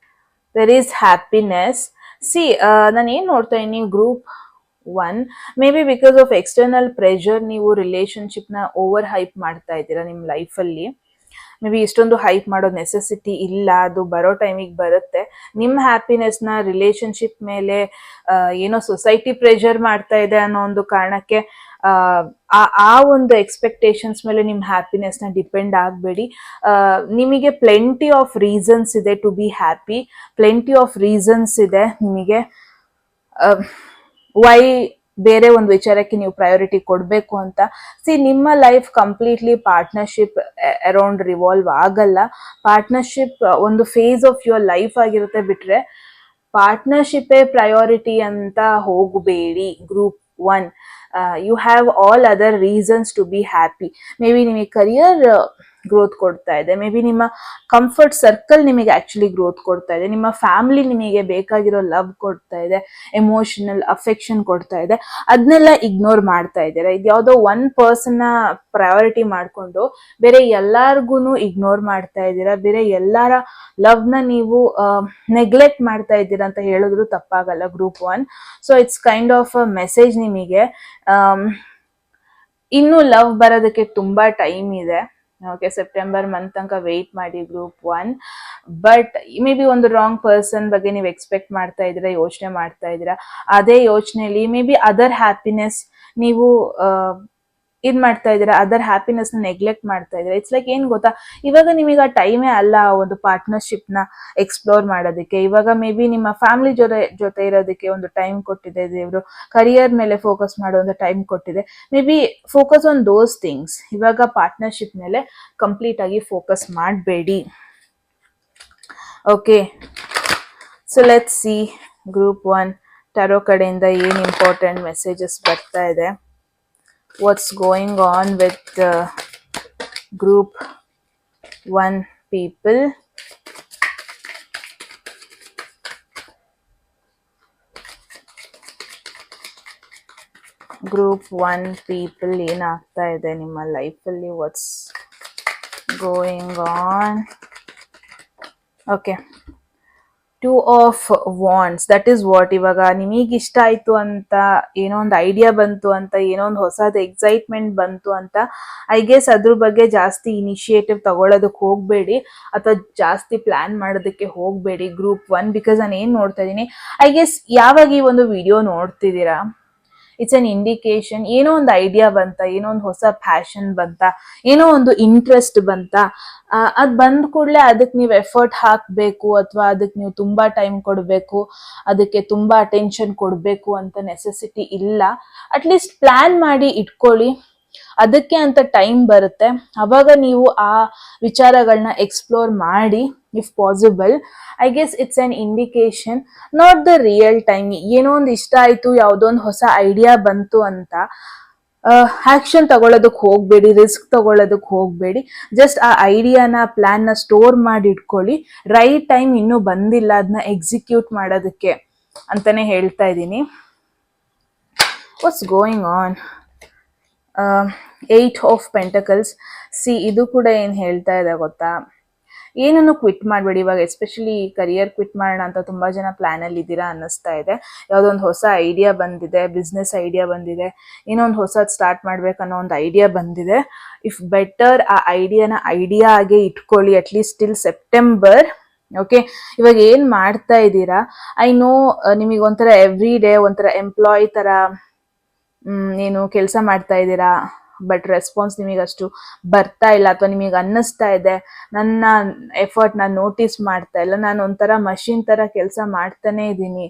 There is happiness. C, ನಾನು ಏನ್ ನೋಡ್ತಾ ಇದ್ದೀನಿ, group 1 may be because of external pressure ನೀವು ರಿಲೇಶನ್ಶಿಪ್ ನ ಓವರ್ ಹೈಪ್ ಮಾಡ್ತಾ ಇದ್ದೀರಾ ನಿಮ್ಮ ಲೈಫಲ್ಲಿ. ಮೇ ಬಿ ಇಷ್ಟೊಂದು ಹೈಪ್ ಮಾಡೋ ನೆಸೆಸಿಟಿ ಇಲ್ಲ, ಅದು ಬರೋ ಟೈಮಿಗೆ ಬರುತ್ತೆ. ನಿಮ್ಮ ಹ್ಯಾಪಿನೆಸ್ ನ ರಿಲೇಶನ್ಶಿಪ್ ಮೇಲೆ ಏನೋ ಸೊಸೈಟಿ ಪ್ರೆಷರ್ ಮಾಡ್ತಾ ಇದೆ ಅನ್ನೋ ಒಂದು ಕಾರಣಕ್ಕೆ ಆ ಒಂದು ಎಕ್ಸ್ಪೆಕ್ಟೇಷನ್ಸ್ ಮೇಲೆ ನಿಮ್ಮ ಹ್ಯಾಪಿನೆಸ್ ನ ಡಿಪೆಂಡ್ ಆಗಬೇಡಿ. ನಿಮಗೆ ಪ್ಲೆಂಟಿ ಆಫ್ ರೀಸನ್ಸ್ ಇದೆ to be happy. Plenty of reasons ಇದೆ ನಿಮಗೆ ವೈ ಬೇರೆ ಒಂದು ವಿಚಾರಕ್ಕೆ ನೀವು ಪ್ರಯಾರಿಟಿ ಕೊಡಬೇಕು ಅಂತ. ಸಿ, ನಿಮ್ಮ life completely partnership around revolve ಆಗಲ್ಲ. ಪಾರ್ಟ್ನರ್ಶಿಪ್ ಒಂದು ಫೇಸ್ ಆಫ್ ಯುವರ್ ಲೈಫ್ ಆಗಿರುತ್ತೆ, ಬಿಟ್ರೆ ಪಾರ್ಟ್ನರ್ಶಿಪ್ಪೇ ಪ್ರಯಾರಿಟಿ ಅಂತ ಹೋಗಬೇಡಿ. Group 1, you have all other reasons to be happy. Maybe ನಿಮಗೆ ಕರಿಯರ್ ಗ್ರೋತ್ ಕೊಡ್ತಾ ಇದೆ, ಮೇ ಬಿ ನಿಮ್ಮ ಕಂಫರ್ಟ್ ಸರ್ಕಲ್ ನಿಮಗೆ ಆಕ್ಚುಲಿ ಗ್ರೋತ್ ಕೊಡ್ತಾ ಇದೆ, ನಿಮ್ಮ ಫ್ಯಾಮಿಲಿ ನಿಮಗೆ ಬೇಕಾಗಿರೋ ಲವ್ ಕೊಡ್ತಾ ಇದೆ, ಎಮೋಷನಲ್ ಅಫೆಕ್ಷನ್ ಕೊಡ್ತಾ ಇದೆ. ಅದನ್ನೆಲ್ಲ ಇಗ್ನೋರ್ ಮಾಡ್ತಾ ಇದ್ದೀರಾ. ಇದು ಯಾವುದೋ ಒನ್ ಪರ್ಸನ್ ನ ಪ್ರಯಾರಿಟಿ ಮಾಡ್ಕೊಂಡು ಬೇರೆ ಎಲ್ಲಾರ್ಗು ಇಗ್ನೋರ್ ಮಾಡ್ತಾ ಇದ್ದೀರಾ. ಬೇರೆ ಎಲ್ಲಾರ ಲವ್ ನ ನೀವು ನೆಗ್ಲೆಕ್ಟ್ ಮಾಡ್ತಾ ಇದ್ದೀರಾ ಅಂತ ಹೇಳಿದ್ರು ತಪ್ಪಾಗಲ್ಲ group 1. So it's kind of a message ನಿಮಗೆ. ಇನ್ನು ಲವ್ ಬರೋದಕ್ಕೆ ತುಂಬಾ ಟೈಮ್ ಇದೆ. ಓಕೆ, ಸೆಪ್ಟೆಂಬರ್ ಮಂತ್ ತನಕ ವೆಯ್ಟ್ ಮಾಡಿ ಗ್ರೂಪ್ 1. ಬಟ್ ಮೇ ಬಿ ಒಂದು ರಾಂಗ್ ಪರ್ಸನ್ ಬಗ್ಗೆ ನೀವು ಎಕ್ಸ್ಪೆಕ್ಟ್ ಮಾಡ್ತಾ ಇದ್ದೀರಾ, ಯೋಚನೆ ಮಾಡ್ತಾ ಇದ್ದೀರಾ. ಅದೇ ಯೋಚನೆಯಲ್ಲಿ ಮೇ ಬಿ ಅದರ್ ಹ್ಯಾಪಿನೆಸ್ ನೀವು ಇದ್ ಮಾಡ್ತಾ ಇದ್ದೀರಾ, ಅದರ್ ಹ್ಯಾಪಿನೆಸ್ ನ ನೆಗ್ಲೆಕ್ಟ್ ಮಾಡ್ತಾ ಇದ್ದೀರಾ. ಇಟ್ಸ್ ಲೈಕ್ ಏನ್ ಗೊತ್ತಾ, ಇವಾಗ ನಿಮಗೆ ಆ ಟೈಮೇ ಅಲ್ಲ ಒಂದು ಪಾರ್ಟ್ನರ್ಶಿಪ್ ನ ಎಕ್ಸ್ಪ್ಲೋರ್ ಮಾಡೋದಕ್ಕೆ. ಇವಾಗ ಮೇ ಬಿ ನಿಮ್ಮ ಫ್ಯಾಮಿಲಿ ಜೊತೆ ಇರೋದಕ್ಕೆ ಒಂದು ಟೈಮ್ ಕೊಟ್ಟಿದೆ ದೇವ್ರು. ಕರಿಯರ್ ಮೇಲೆ ಫೋಕಸ್ ಮಾಡೋ ಒಂದು ಟೈಮ್ ಕೊಟ್ಟಿದೆ. Maybe focus on those things. ಇವಾಗ ಪಾರ್ಟ್ನರ್ಶಿಪ್ ಮೇಲೆ ಕಂಪ್ಲೀಟ್ ಆಗಿ ಫೋಕಸ್ ಮಾಡಬೇಡಿ. Okay, so let's see group 1 tarot ಕಡೆಯಿಂದ ಏನ್ ಇಂಪಾರ್ಟೆಂಟ್ ಮೆಸೇಜಸ್ ಬರ್ತಾ ಇದೆ. What's going on with group 1 people? Group 1 people ಏನಾಗ್ತಾ ಇದೆ ನಿಮ್ಮ ಲೈಫಲ್ಲಿ? What's going on? Okay, two of wands, that is what. ಇವಾಗ ನಿಮಗೆ ಇಷ್ಟ ಆಯ್ತು ಅಂತ, ಏನೋ ಒಂದು ಐಡಿಯಾ ಬಂತು ಅಂತ, ಏನೋ ಒಂದು ಹೊಸದು ಎಕ್ಸೈಟ್ಮೆಂಟ್ ಬಂತು ಅಂತ, ಐ ಗೆಸ್ ಅದ್ರ ಬಗ್ಗೆ ಜಾಸ್ತಿ ಇನಿಷಿಯೇಟಿವ್ ತಗೊಳ್ಳೋದಕ್ಕೆ ಹೋಗಬೇಡಿ ಅಥವಾ ಜಾಸ್ತಿ ಪ್ಲಾನ್ ಮಾಡೋದಕ್ಕೆ ಹೋಗಬೇಡಿ ಗ್ರೂಪ್ 1. ಬಿಕಾಸ್ ನಾನು ಏನು ನೋಡ್ತಾ ಇದ್ದೀನಿ, ಐ ಗೆಸ್ ಯಾವಾಗ ಈ ಒಂದು ವಿಡಿಯೋ ನೋಡ್ತಿದ್ದೀರಾ, ಇಟ್ಸ್ ಅನ್ ಇಂಡಿಕೇಶನ್ ಏನೋ ಒಂದು ಐಡಿಯಾ ಬಂತ, ಏನೋ ಒಂದು ಹೊಸ ಪ್ಯಾಷನ್ ಬಂತ, ಏನೋ ಒಂದು ಇಂಟ್ರೆಸ್ಟ್ ಬಂತ, ಅದ್ ಬಂದ ಕೂಡಲೇ ಅದಕ್ಕೆ ನೀವು ಎಫರ್ಟ್ ಹಾಕಬೇಕು ಅಥವಾ ಅದಕ್ಕೆ ನೀವು ತುಂಬಾ ಟೈಮ್ ಕೊಡಬೇಕು, ಅದಕ್ಕೆ ತುಂಬಾ ಅಟೆನ್ಷನ್ ಕೊಡಬೇಕು ಅಂತ ನೆಸೆಸಿಟಿ ಇಲ್ಲ. ಅಟ್ಲೀಸ್ಟ್ ಪ್ಲಾನ್ ಮಾಡಿ ಇಟ್ಕೊಳ್ಳಿ, ಅದಕ್ಕೆ ಅಂತ ಟೈಮ್ ಬರುತ್ತೆ, ಅವಾಗ ನೀವು ಆ ವಿಚಾರಗಳನ್ನ ಎಕ್ಸ್ಪ್ಲೋರ್ ಮಾಡಿ if possible. I guess it's an indication, not the real time. ಏನೋ ಒಂದು ಇಷ್ಟ ಆಯ್ತು, ಯಾವುದೋ ಒಂದು ಹೊಸ ಐಡಿಯಾ ಬಂತು ಅಂತ ಆಕ್ಷನ್ ತಗೊಳ್ಳೋದಕ್ಕೆ ಹೋಗ್ಬೇಡಿ, ರಿಸ್ಕ್ ತಗೊಳ್ಳೋದಕ್ಕೆ ಹೋಗ್ಬೇಡಿ. ಜಸ್ಟ್ ಆ ಐಡಿಯಾನ ಪ್ಲಾನ್ನ ಸ್ಟೋರ್ ಮಾಡಿ ಇಟ್ಕೊಳ್ಳಿ. ರೈಟ್ ಟೈಮ್ ಇನ್ನೂ ಬಂದಿಲ್ಲ ಅದನ್ನ ಎಕ್ಸಿಕ್ಯೂಟ್ ಮಾಡೋದಕ್ಕೆ ಅಂತಾನೆ ಹೇಳ್ತಾ ಇದ್ದೀನಿ. What's going on? 8 of pentacles. ಇದು ಕೂಡ ಏನು ಹೇಳ್ತಾ ಇದೆ ಗೊತ್ತಾ, ಏನನ್ನು ಕ್ವಿಟ್ ಮಾಡಬೇಡಿ ಇವಾಗ. ಎಸ್ಪೆಷಲಿ ಕರಿಯರ್ ಕ್ವಿಟ್ ಮಾಡೋಣ ಅಂತ ತುಂಬಾ ಜನ ಪ್ಲಾನ್ ಅಲ್ಲಿ ಇದ್ದೀರಾ ಅನ್ನಿಸ್ತಾ ಇದೆ. ಯಾವುದೋ ಒಂದು ಹೊಸ ಐಡಿಯಾ ಬಂದಿದೆ, ಬಿಸ್ನೆಸ್ ಐಡಿಯಾ ಬಂದಿದೆ, ಏನೋ ಒಂದು ಹೊಸದು ಸ್ಟಾರ್ಟ್ ಮಾಡ್ಬೇಕನ್ನೋ ಒಂದು ಐಡಿಯಾ ಬಂದಿದೆ. ಇಫ್ ಬೆಟರ್ ಆ ಐಡಿಯಾ ಆಗಿ ಇಟ್ಕೊಳ್ಳಿ ಅಟ್ಲೀಸ್ಟ್ ಟಿಲ್ ಸೆಪ್ಟೆಂಬರ್. ಓಕೆ, ಇವಾಗ ಏನ್ ಮಾಡ್ತಾ ಇದ್ದೀರಾ, ಐ ನೋ ನಿಮಗೆ ಒಂಥರ ಎವ್ರಿ ಡೇ ಒಂಥರ ಎಂಪ್ಲಾಯ್ ತರ ಏನು ಕೆಲಸ ಮಾಡ್ತಾ ಇದ್ದೀರಾ, ಬಟ್ ರೆಸ್ಪಾನ್ಸ್ ನಿಮಗೆ ಅಷ್ಟು ಬರ್ತಾ ಇಲ್ಲ, ಅಥವಾ ನಿಮಗೆ ಅನ್ನಿಸ್ತಾ ಇದೆ ನನ್ನ ಎಫರ್ಟ್ ನಾನು ನೋಟಿಸ್ ಮಾಡ್ತಾ ಇಲ್ಲ, ನಾನು ಒಂಥರ ಮಷಿನ್ ತರ ಕೆಲಸ ಮಾಡ್ತಾನೆ ಇದ್ದೀನಿ,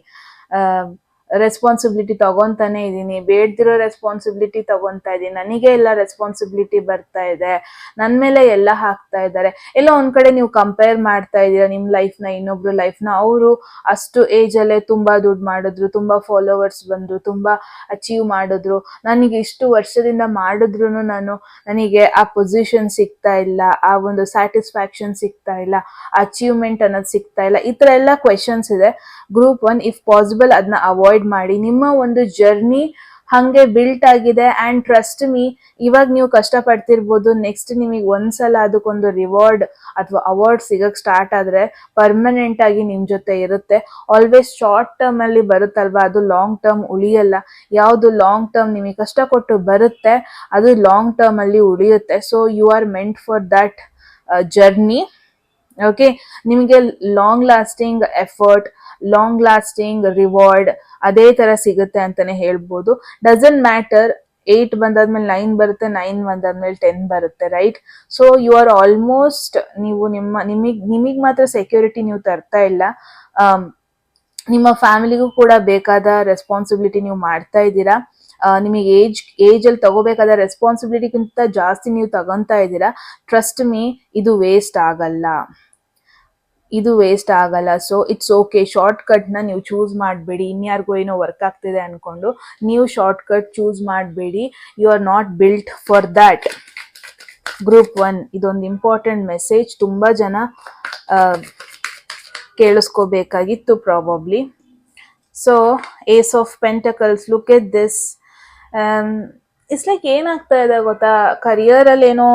ರೆಸ್ಪಾನ್ಸಿಬಿಲಿಟಿ ತಗೊಂತಾನೆ ಇದ್ದೀನಿ, ಬೇಡ್ದಿರೋ ರೆಸ್ಪಾನ್ಸಿಬಿಲಿಟಿ ತಗೊಂತಾ ಇದ್ದೀನಿ, ನನಗೆ ಎಲ್ಲ ರೆಸ್ಪಾನ್ಸಿಬಿಲಿಟಿ ಬರ್ತಾ ಇದೆ, ನನ್ನ ಮೇಲೆ ಎಲ್ಲ ಹಾಕ್ತಾ ಇದ್ದಾರೆ. ಎಲ್ಲ ಒಂದ್ ಕಡೆ ನೀವು ಕಂಪೇರ್ ಮಾಡ್ತಾ ಇದ್ದೀರಾ ನಿಮ್ಮ ಲೈಫ್ನ ಇನ್ನೊಬ್ರು ಲೈಫ್ನ. ಅವರು ಅಷ್ಟು ಏಜ್ ಅಲ್ಲೇ ತುಂಬಾ ದುಡ್ಡು ಮಾಡಿದ್ರು, ತುಂಬಾ ಫಾಲೋವರ್ಸ್ ಬಂದ್ರು, ತುಂಬಾ ಅಚೀವ್ ಮಾಡಿದ್ರು, ನನಗೆ ಇಷ್ಟು ವರ್ಷದಿಂದ ಮಾಡಿದ್ರು ನನಗೆ ಆ ಪೊಸಿಷನ್ ಸಿಗ್ತಾ ಇಲ್ಲ, ಆ ಒಂದು ಸ್ಯಾಟಿಸ್ಫ್ಯಾಕ್ಷನ್ ಸಿಗ್ತಾ ಇಲ್ಲ, ಅಚೀವ್ಮೆಂಟ್ ಅನ್ನೋದು ಸಿಗ್ತಾ ಇಲ್ಲ. ಈ ತರ ಎಲ್ಲ ಕ್ವೆಶನ್ಸ್ ಇದೆ. ಗ್ರೂಪ್ 1 ಇಫ್ ಪಾಸಿಬಲ್ ಅದನ್ನ ಅವಾಯ್ಡ್ ಮಾಡಿ. ನಿಮ್ಮ ಒಂದು ಜರ್ನಿ ಹಂಗೆ ಬಿಲ್ಟ್ ಆಗಿದೆ, ಅಂಡ್ ಟ್ರಸ್ಟ್ ಮೀ, ಇವಾಗ ನೀವು ಕಷ್ಟ ಪಡ್ತಿರ್ಬೋದು, ನೆಕ್ಸ್ಟ್ ನಿಮಗೆ ಒಂದ್ಸಲ ಅದಕ್ಕೊಂದು ರಿವಾರ್ಡ್ ಅಥವಾ ಅವಾರ್ಡ್ ಸಿಗಕ್ ಸ್ಟಾರ್ಟ್ ಆದ್ರೆ ಪರ್ಮನೆಂಟ್ ಆಗಿ ನಿಮ್ ಜೊತೆ ಇರುತ್ತೆ. ಆಲ್ವೇಸ್ ಶಾರ್ಟ್ ಟರ್ಮ್ ಅಲ್ಲಿ ಬರುತ್ತಲ್ವಾ, ಅದು ಲಾಂಗ್ ಟರ್ಮ್ ಉಳಿಯಲ್ಲ. ಯಾವುದು ಲಾಂಗ್ ಟರ್ಮ್ ನಿಮಗೆ ಕಷ್ಟ ಕೊಟ್ಟು ಬರುತ್ತೆ ಅದು ಲಾಂಗ್ ಟರ್ಮ್ ಅಲ್ಲಿ ಉಳಿಯುತ್ತೆ. So you are meant for that journey. Okay, ನಿಮಗೆ long lasting effort, long lasting reward ಅದೇ ತರ ಸಿಗುತ್ತೆ ಅಂತಾನೆ ಹೇಳ್ಬೋದು. ಡಸಂಟ್ ಮ್ಯಾಟರ್ 8 ಬಂದಾದ್ಮೇಲೆ 9 ಬರುತ್ತೆ, 9 ಬಂದಾದ್ಮೇಲೆ 10 ಬರುತ್ತೆ, right? So you are almost, ನೀವು ನಿಮಗ್ ಮಾತ್ರ ಸೆಕ್ಯೂರಿಟಿ ನೀವು ತರ್ತಾ ಇಲ್ಲ, ನಿಮ್ಮ ಫ್ಯಾಮಿಲಿಗೂ ಕೂಡ ಬೇಕಾದ ರೆಸ್ಪಾನ್ಸಿಬಿಲಿಟಿ ನೀವು ಮಾಡ್ತಾ ಇದ್ದೀರಾ. ನಿಮಗೆ ಏಜ್ ಅಲ್ಲಿ ತಗೋಬೇಕಾದ ರೆಸ್ಪಾನ್ಸಿಬಿಲಿಟಿಗಿಂತ ಜಾಸ್ತಿ ನೀವು ತಗೊಂತಾ ಇದ್ದೀರಾ. ಟ್ರಸ್ಟ್ ಮೀ, ಇದು ವೇಸ್ಟ್ ಆಗಲ್ಲ. So it's okay. Short cut ನ ನೀವು ಚೂಸ್ ಮಾಡಬೇಡಿ. ಇನ್ಯಾರಿಗೋ ಏನೋ ವರ್ಕ್ ಆಗ್ತಿದೆ ಅನ್ಕೊಂಡು ನೀವು ಶಾರ್ಟ್ ಕಟ್ ಚೂಸ್ ಮಾಡಬೇಡಿ. You are not built for that. Group 1 ಇದೊಂದು ಇಂಪಾರ್ಟೆಂಟ್ ಮೆಸೇಜ್, ತುಂಬಾ ಜನ ಕೇಳಿಸ್ಕೋಬೇಕಾಗಿತ್ತು probably. So ace of pentacles, look at this. It's like ಏನಾಗ್ತಾ ಇದೆ ಗೊತ್ತಾ, ಕರಿಯರ್ ಅಲ್ಲಿ ಏನೋ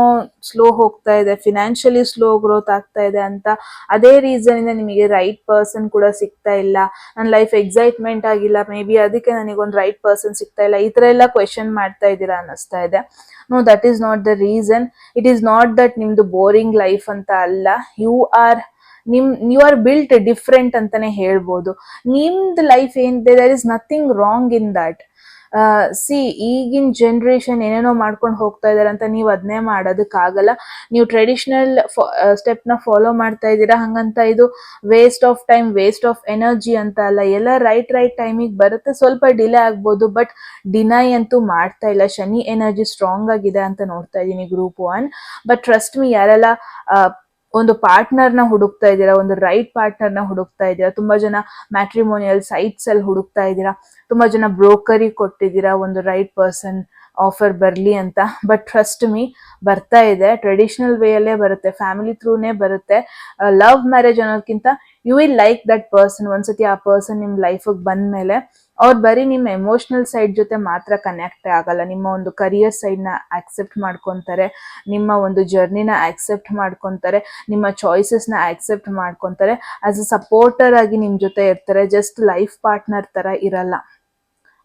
ಸ್ಲೋ ಹೋಗ್ತಾ ಇದೆ, ಫಿನಾನ್ಷಿಯಲಿ ಸ್ಲೋ ಗ್ರೋತ್ ಆಗ್ತಾ ಇದೆ ಅಂತ. ಅದೇ ರೀಸನ್ ಇಂದ ನಿಮಗೆ ರೈಟ್ ಪರ್ಸನ್ ಕೂಡ ಸಿಗ್ತಾ ಇಲ್ಲ. ನನ್ನ ಲೈಫ್ ಎಕ್ಸೈಟ್ಮೆಂಟ್ ಆಗಿಲ್ಲ, ಮೇ ಬಿ ಅದಕ್ಕೆ ನನಗೊಂದು ರೈಟ್ ಪರ್ಸನ್ ಸಿಗ್ತಾ ಇಲ್ಲ, ಈ ತರ ಎಲ್ಲ ಕ್ವೆಶನ್ ಮಾಡ್ತಾ ಇದ್ದೀರಾ ಅನ್ನಿಸ್ತಾ ಇದೆ. No, that is not the reason. It is not that ನಿಮ್ದು ಬೋರಿಂಗ್ ಲೈಫ್ ಅಂತ ಅಲ್ಲ. ಯು ಆರ್ ಬಿಲ್ಟ್ ಡಿಫ್ರೆಂಟ್ ಅಂತಾನೆ ಹೇಳ್ಬೋದು. ನಿಮ್ದು ಲೈಫ್ ಏನಿದೆ, there is nothing wrong in that. ಈಗಿನ ಜನರೇಷನ್ ಏನೇನೋ ಮಾಡ್ಕೊಂಡು ಹೋಗ್ತಾ ಇದಾರೆ ಅಂತ ನೀವು ಅದನ್ನೇ ಮಾಡೋದಕ್ಕಾಗಲ್ಲ. ನೀವು ಟ್ರೆಡಿಷನಲ್ ಸ್ಟೆಪ್ ನ ಫಾಲೋ ಮಾಡ್ತಾ ಇದ್ದೀರಾ, ಹಂಗಂತ ಇದು waste of time, waste of energy ಅಂತ ಅಲ್ಲ. ಎಲ್ಲ ರೈಟ್ ಟೈಮಿಗೆ ಬರುತ್ತೆ. ಸ್ವಲ್ಪ ಡಿಲೇ ಆಗ್ಬೋದು, ಬಟ್ ಡಿನೈ ಅಂತೂ ಮಾಡ್ತಾ ಇಲ್ಲ. ಶನಿ ಎನರ್ಜಿ ಸ್ಟ್ರಾಂಗ್ ಆಗಿದೆ ಅಂತ ನೋಡ್ತಾ ಇದ್ದೀನಿ ಗ್ರೂಪ್ 1. ಬಟ್ ಟ್ರಸ್ಟ್ ಮೀ, ಯಾರೆಲ್ಲ ಒಂದು ಪಾರ್ಟ್ನರ್ನ ಹುಡುಕ್ತಾ ಇದ್ದೀರಾ, ಒಂದು ರೈಟ್ ಪಾರ್ಟ್ನರ್ನ ಹುಡುಕ್ತಾ ಇದ್ದೀರಾ, ತುಂಬಾ ಜನ ಮ್ಯಾಟ್ರಿಮೋನಿಯಲ್ ಸೈಟ್ಸ್ ಅಲ್ಲಿ ಹುಡುಕ್ತಾ ಇದ್ದೀರಾ, ತುಂಬಾ ಜನ ಬ್ರೋಕರಿಗೆ ಕೊಟ್ಟಿದ್ದೀರಾ ಒಂದು ರೈಟ್ ಪರ್ಸನ್ ಆಫರ್ ಬರ್ಲಿ ಅಂತ. ಬಟ್ ಟ್ರಸ್ಟ್ ಮೀ, ಬರ್ತಾ ಇದೆ. ಟ್ರೆಡಿಷನಲ್ ವೇ ಅಲ್ಲೇ ಬರುತ್ತೆ, ಫ್ಯಾಮಿಲಿ ಥ್ರೂನೇ ಬರುತ್ತೆ. ಲವ್ ಮ್ಯಾರೇಜ್ ಅನ್ನೋದಕ್ಕಿಂತ you will like that person. ಒಂದ್ಸತಿ ಆ ಪರ್ಸನ್ ನಿಮ್ ಲೈಫಿಗೆ ಬಂದ್ಮೇಲೆ ಅವ್ರು ಬರೀ ನಿಮ್ಮ ಎಮೋಷನಲ್ ಸೈಡ್ ಜೊತೆ ಮಾತ್ರ ಕನೆಕ್ಟ್ ಆಗಲ್ಲ, ನಿಮ್ಮ ಒಂದು ಕರಿಯರ್ ಸೈಡ್ನ ಆಕ್ಸೆಪ್ಟ್ ಮಾಡ್ಕೊತಾರೆ, ನಿಮ್ಮ ಒಂದು ಜರ್ನಿನ ಆಕ್ಸೆಪ್ಟ್ ಮಾಡ್ಕೊತಾರೆ, ನಿಮ್ಮ ಚಾಯ್ಸಸ್ನ ಆಕ್ಸೆಪ್ಟ್ ಮಾಡ್ಕೊತಾರೆ, ಆಸ್ ಅ ಸಪೋರ್ಟರ್ ಆಗಿ ನಿಮ್ಮ ಜೊತೆ ಇರ್ತಾರೆ, ಜಸ್ಟ್ ಲೈಫ್ ಪಾರ್ಟ್ನರ್ ಥರ ಇರಲ್ಲ.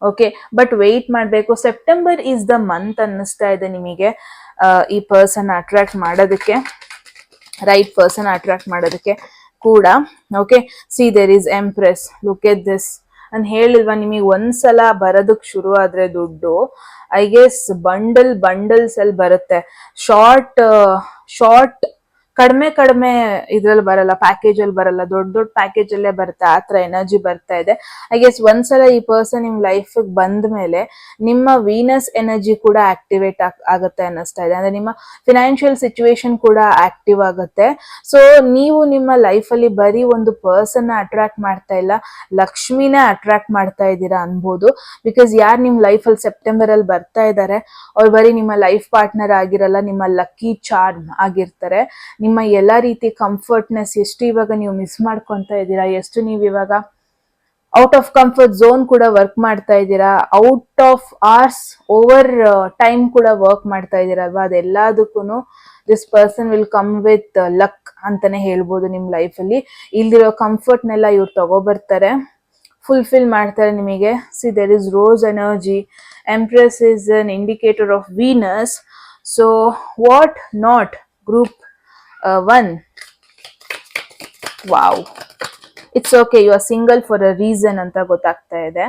ಓಕೆ, ಬಟ್ ವೆಯ್ಟ್ ಮಾಡಬೇಕು. ಸೆಪ್ಟೆಂಬರ್ ಈಸ್ ದ ಮಂತ್ ಅನ್ನಿಸ್ತಾ ಇದೆ ನಿಮಗೆ ಈ ಪರ್ಸನ್ ಅಟ್ರಾಕ್ಟ್ ಮಾಡೋದಕ್ಕೆ, ರೈಟ್ ಪರ್ಸನ್ ಅಟ್ರಾಕ್ಟ್ ಮಾಡೋದಕ್ಕೆ ಕೂಡ. Okay, see there is empress, look at this. ನಾನು ಹೇಳಿಲ್ವಾ ನಿಮಗೆ ಒಂದ್ಸಲ ಬರೋದಕ್ಕೆ ಶುರು ಆದ್ರೆ ದುಡ್ಡು, ಐ ಗೆಸ್ ಬಂಡಲ್ಸ್ ಅಲ್ಲಿ ಬರುತ್ತೆ. ಶಾರ್ಟ್ ಕಡಿಮೆ ಇದ್ರಲ್ಲಿ ಬರಲ್ಲ, ಪ್ಯಾಕೇಜ್ ಅಲ್ಲಿ ಬರಲ್ಲ, ದೊಡ್ಡ ಪ್ಯಾಕೇಜ್ ಅಲ್ಲೇ ಬರುತ್ತೆ. ಆ ಥರ ಎನರ್ಜಿ ಬರ್ತಾ ಇದೆ. ಐ ಗೆಸ್ ಒಂದ್ಸಲ ಈ ಪರ್ಸನ್ ನಿಮ್ ಲೈಫ್ ಬಂದ ಮೇಲೆ ನಿಮ್ಮ ವೀನಸ್ ಎನರ್ಜಿ ಕೂಡ ಆಕ್ಟಿವೇಟ್ ಆಗುತ್ತೆ ಅನ್ನಿಸ್ತಾ ಇದೆ. ಅಂದ್ರೆ ನಿಮ್ಮ ಫಿನಾನ್ಷಿಯಲ್ ಸಿಚುವೇಶನ್ ಕೂಡ ಆಕ್ಟಿವ್ ಆಗುತ್ತೆ. ಸೊ ನೀವು ನಿಮ್ಮ ಲೈಫ್ ಅಲ್ಲಿ ಬರೀ ಒಂದು ಪರ್ಸನ್ ಅಟ್ರಾಕ್ಟ್ ಮಾಡ್ತಾ ಇಲ್ಲ, ಲಕ್ಷ್ಮಿನೇ ಅಟ್ರಾಕ್ಟ್ ಮಾಡ್ತಾ ಇದ್ದೀರಾ ಅನ್ಬೋದು. ಬಿಕಾಸ್ ಯಾರು ನಿಮ್ ಲೈಫ್ ಅಲ್ಲಿ ಸೆಪ್ಟೆಂಬರ್ ಅಲ್ಲಿ ಬರ್ತಾ ಇದ್ದಾರೆ ಅವ್ರು ಬರೀ ನಿಮ್ಮ ಲೈಫ್ ಪಾರ್ಟ್ನರ್ ಆಗಿರಲ್ಲ, ನಿಮ್ಮ ಲಕ್ಕಿ ಚಾರ್ಮ್ ಆಗಿರ್ತಾರೆ. ನಿಮ್ಮ ಎಲ್ಲಾ ರೀತಿ ಕಂಫರ್ಟ್ನೆಸ್ ಎಷ್ಟು ಇವಾಗ ನೀವು ಮಿಸ್ ಮಾಡ್ಕೊಂತ ಇದ್ದೀರಾ, ಎಷ್ಟು ನೀವು ಇವಾಗ ಔಟ್ ಆಫ್ ಕಂಫರ್ಟ್ ಝೋನ್ ಕೂಡ ವರ್ಕ್ ಮಾಡ್ತಾ ಇದ್ದೀರಾ, out of hours over time ಕೂಡ ವರ್ಕ್ ಮಾಡ್ತಾ ಇದ್ದೀರಲ್ವಾ, ಅದೆಲ್ಲದಕ್ಕೂ this person will come with luck ಅಂತಾನೆ ಹೇಳ್ಬೋದು. ನಿಮ್ ಲೈಫ್ ಅಲ್ಲಿ ಇಲ್ದಿರೋ ಕಂಫರ್ಟ್ನೆಲ್ಲ ಇವ್ರು ತಗೋಬರ್ತಾರೆ, ಫುಲ್ಫಿಲ್ ಮಾಡ್ತಾರೆ ನಿಮಗೆ. See there is rose energy, empress is an indicator of Venus. So what not group 1. Wow, it's okay, you are single for a reason ಅಂತ ಗೊತ್ತಾಗ್ತಾ ಇದೆ.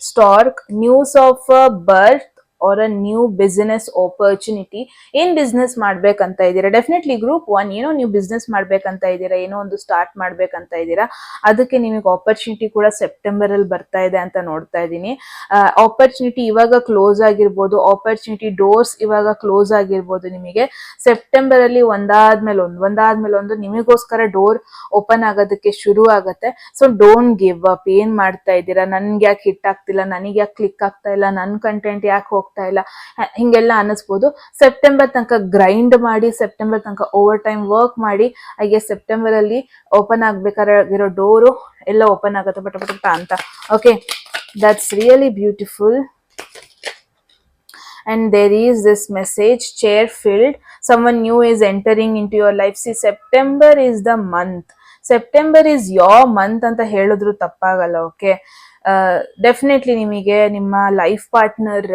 Stork, news of a birth or a new business opportunity. ಏನ್ business ಮಾಡ್ಬೇಕಂತ ಇದ್ದೀರಾ? Definitely group 1 ಏನೋ ನೀವು business ಮಾಡ್ಬೇಕಂತ ಇದ್ದೀರಾ, ಏನೋ ಒಂದು ಸ್ಟಾರ್ಟ್ ಮಾಡ್ಬೇಕಂತ ಇದ್ದೀರಾ. ಅದಕ್ಕೆ ನಿಮಗೆ ಆಪರ್ಚುನಿಟಿ ಕೂಡ ಸೆಪ್ಟೆಂಬರ್ ಅಲ್ಲಿ ಬರ್ತಾ ಇದೆ ಅಂತ ನೋಡ್ತಾ ಇದ್ದೀನಿ. ಆಪರ್ಚುನಿಟಿ ಇವಾಗ ಕ್ಲೋಸ್ ಆಗಿರ್ಬೋದು, ಆಪರ್ಚುನಿಟಿ ಡೋರ್ಸ್ ಇವಾಗ ಕ್ಲೋಸ್ ಆಗಿರ್ಬೋದು. ನಿಮಗೆ ಸೆಪ್ಟೆಂಬರ್ ಅಲ್ಲಿ ಒಂದಾದ್ಮೇಲೆ ಒಂದು ನಿಮಗೋಸ್ಕರ ಡೋರ್ ಓಪನ್ ಆಗೋದಕ್ಕೆ ಶುರು ಆಗುತ್ತೆ. So don't give up. ಏನ್ ಮಾಡ್ತಾ ಇದ್ದೀರಾ? ನನ್ಗೆ ಯಾಕೆ ಹಿಟ್ ಆಗ್ತಿಲ್ಲ, ನನಗೆ ಯಾಕೆ ಕ್ಲಿಕ್ ಆಗ್ತಾ ಇಲ್ಲ, ನನ್ನ ಕಂಟೆಂಟ್ ಯಾಕೆ ಹೋಗ್ತಾ ಇಲ್ಲ, ಹಿಂಗೆಲ್ಲ ಅನಿಸ್ಬೋದು. ಸೆಪ್ಟೆಂಬರ್ ತನಕ ಗ್ರೈಂಡ್ ಮಾಡಿ, ಸೆಪ್ಟೆಂಬರ್ ತನಕ ಓವರ್ ಟೈಮ್ ವರ್ಕ್ ಮಾಡಿ. ಹಾಗೆ ಸೆಪ್ಟೆಂಬರ್ ಅಲ್ಲಿ ಓಪನ್ ಆಗ್ಬೇಕಾಗಿರೋ ಡೋರು ಎಲ್ಲ ಓಪನ್ ಆಗುತ್ತೆ ಪಟ ಅಂತ. Okay, that's really beautiful. And there is this message, chair filled, someone new is entering into your life. See, September is the month, September is your month ಅಂತ ಹೇಳಿದ್ರು ತಪ್ಪಾಗಲ್ಲ. Okay, definitely ನಿಮಗೆ ನಿಮ್ಮ life partner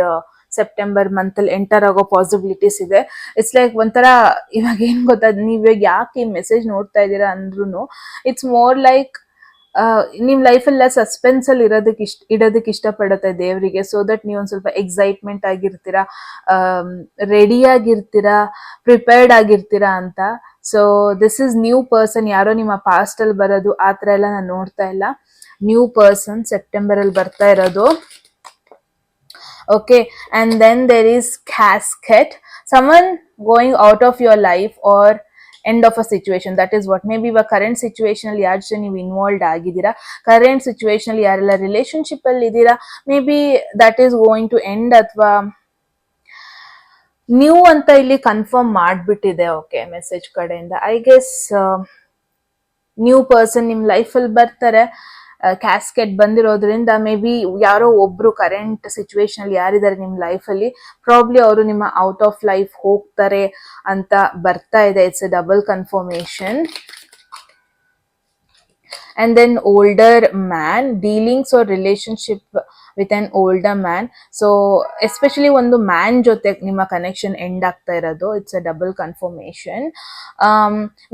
September month ಅಲ್ಲಿ enter ಆಗೋ possibilities ಇದೆ. It's like ಒಂಥರ ಇವಾಗ ಏನ್ ಗೊತ್ತಾ, ನೀವ್ ಯಾಕೆ ಈ ಮೆಸೇಜ್ ನೋಡ್ತಾ ಇದ್ದೀರಾ ಅಂದ್ರೂ ಇಟ್ಸ್ ಮೋರ್ ಲೈಕ್ ನಿಮ್ ಲೈಫೆಲ್ಲ ಸಸ್ಪೆನ್ಸ್ ಅಲ್ಲಿ ಇಡೋದಕ್ಕೆ ಇಷ್ಟಪಡುತ್ತೆ ದೇವರಿಗೆ. ಸೊ ದಟ್ ನೀವು ಒಂದ್ ಸ್ವಲ್ಪ ಎಕ್ಸೈಟ್ಮೆಂಟ್ ಆಗಿರ್ತೀರಾ, ರೆಡಿ ಆಗಿರ್ತೀರಾ, ಪ್ರಿಪೇರ್ಡ್ ಆಗಿರ್ತೀರಾ ಅಂತ. So this is new person, ಯಾರೋ ನಿಮ್ಮ ಪಾಸ್ಟ್ ಅಲ್ಲಿ ಬರೋದು ಆ ಥರ ಎಲ್ಲ ನಾನು ನೋಡ್ತಾ ಇಲ್ಲ. ನ್ಯೂ ಪರ್ಸನ್ ಸೆಪ್ಟೆಂಬರ್ ಅಲ್ಲಿ ಬರ್ತಾ ಇರೋದು. Okay, and then there is casket, someone going out of your life or end of a situation. That is what maybe your current situation ಅಲ್ಲಿ ಯಾರ ಜೊತೆ ನೀವು ಇನ್ವಾಲ್ವ್ ಆಗಿದ್ದೀರಾ, ಕರೆಂಟ್ ಸಿಚುವೇಶನ್ ಅಲ್ಲಿ ಯಾರೆಲ್ಲ ರಿಲೇಶನ್ಶಿಪ್ ಅಲ್ಲಿ ಇದ್ದೀರಾ, maybe that is going to end ಅಥವಾ ನ್ಯೂ ಅಂತ ಇಲ್ಲಿ ಕನ್ಫರ್ಮ್ ಮಾಡ್ಬಿಟ್ಟಿದೆ. ಓಕೆ, ಮೆಸೇಜ್ ಕಡೆಯಿಂದ ಐ ಗೆಸ್ ನ್ಯೂ ಪರ್ಸನ್ ನಿಮ್ ಲೈಫ್ ಅಲ್ಲಿ ಬರ್ತಾರೆ. ಕ್ಯಾಸ್ಕೆಟ್ ಬಂದಿರೋದ್ರಿಂದ ಮೇ ಬಿ ಯಾರೋ ಒಬ್ರು ಕರೆಂಟ್ ಸಿಚುವೇಶನ್ ಅಲ್ಲಿ ಯಾರಿದ್ದಾರೆ ನಿಮ್ ಲೈಫ್ ಅಲ್ಲಿ, ಪ್ರಾಬ್ಲಿ ಅವರು ನಿಮ್ಮ ಔಟ್ ಆಫ್ ಲೈಫ್ ಹೋಗ್ತಾರೆ ಅಂತ ಬರ್ತಾ ಇದೆ. It's A double confirmation. And then older man, dealings or relationship with an older man. So especially ಒಂದು ಮ್ಯಾನ್ ಜೊತೆ ನಿಮ್ಮ ಕನೆಕ್ಷನ್ ಎಂಡ್ ಆಗ್ತಾ ಇರೋದು. It's a double confirmation.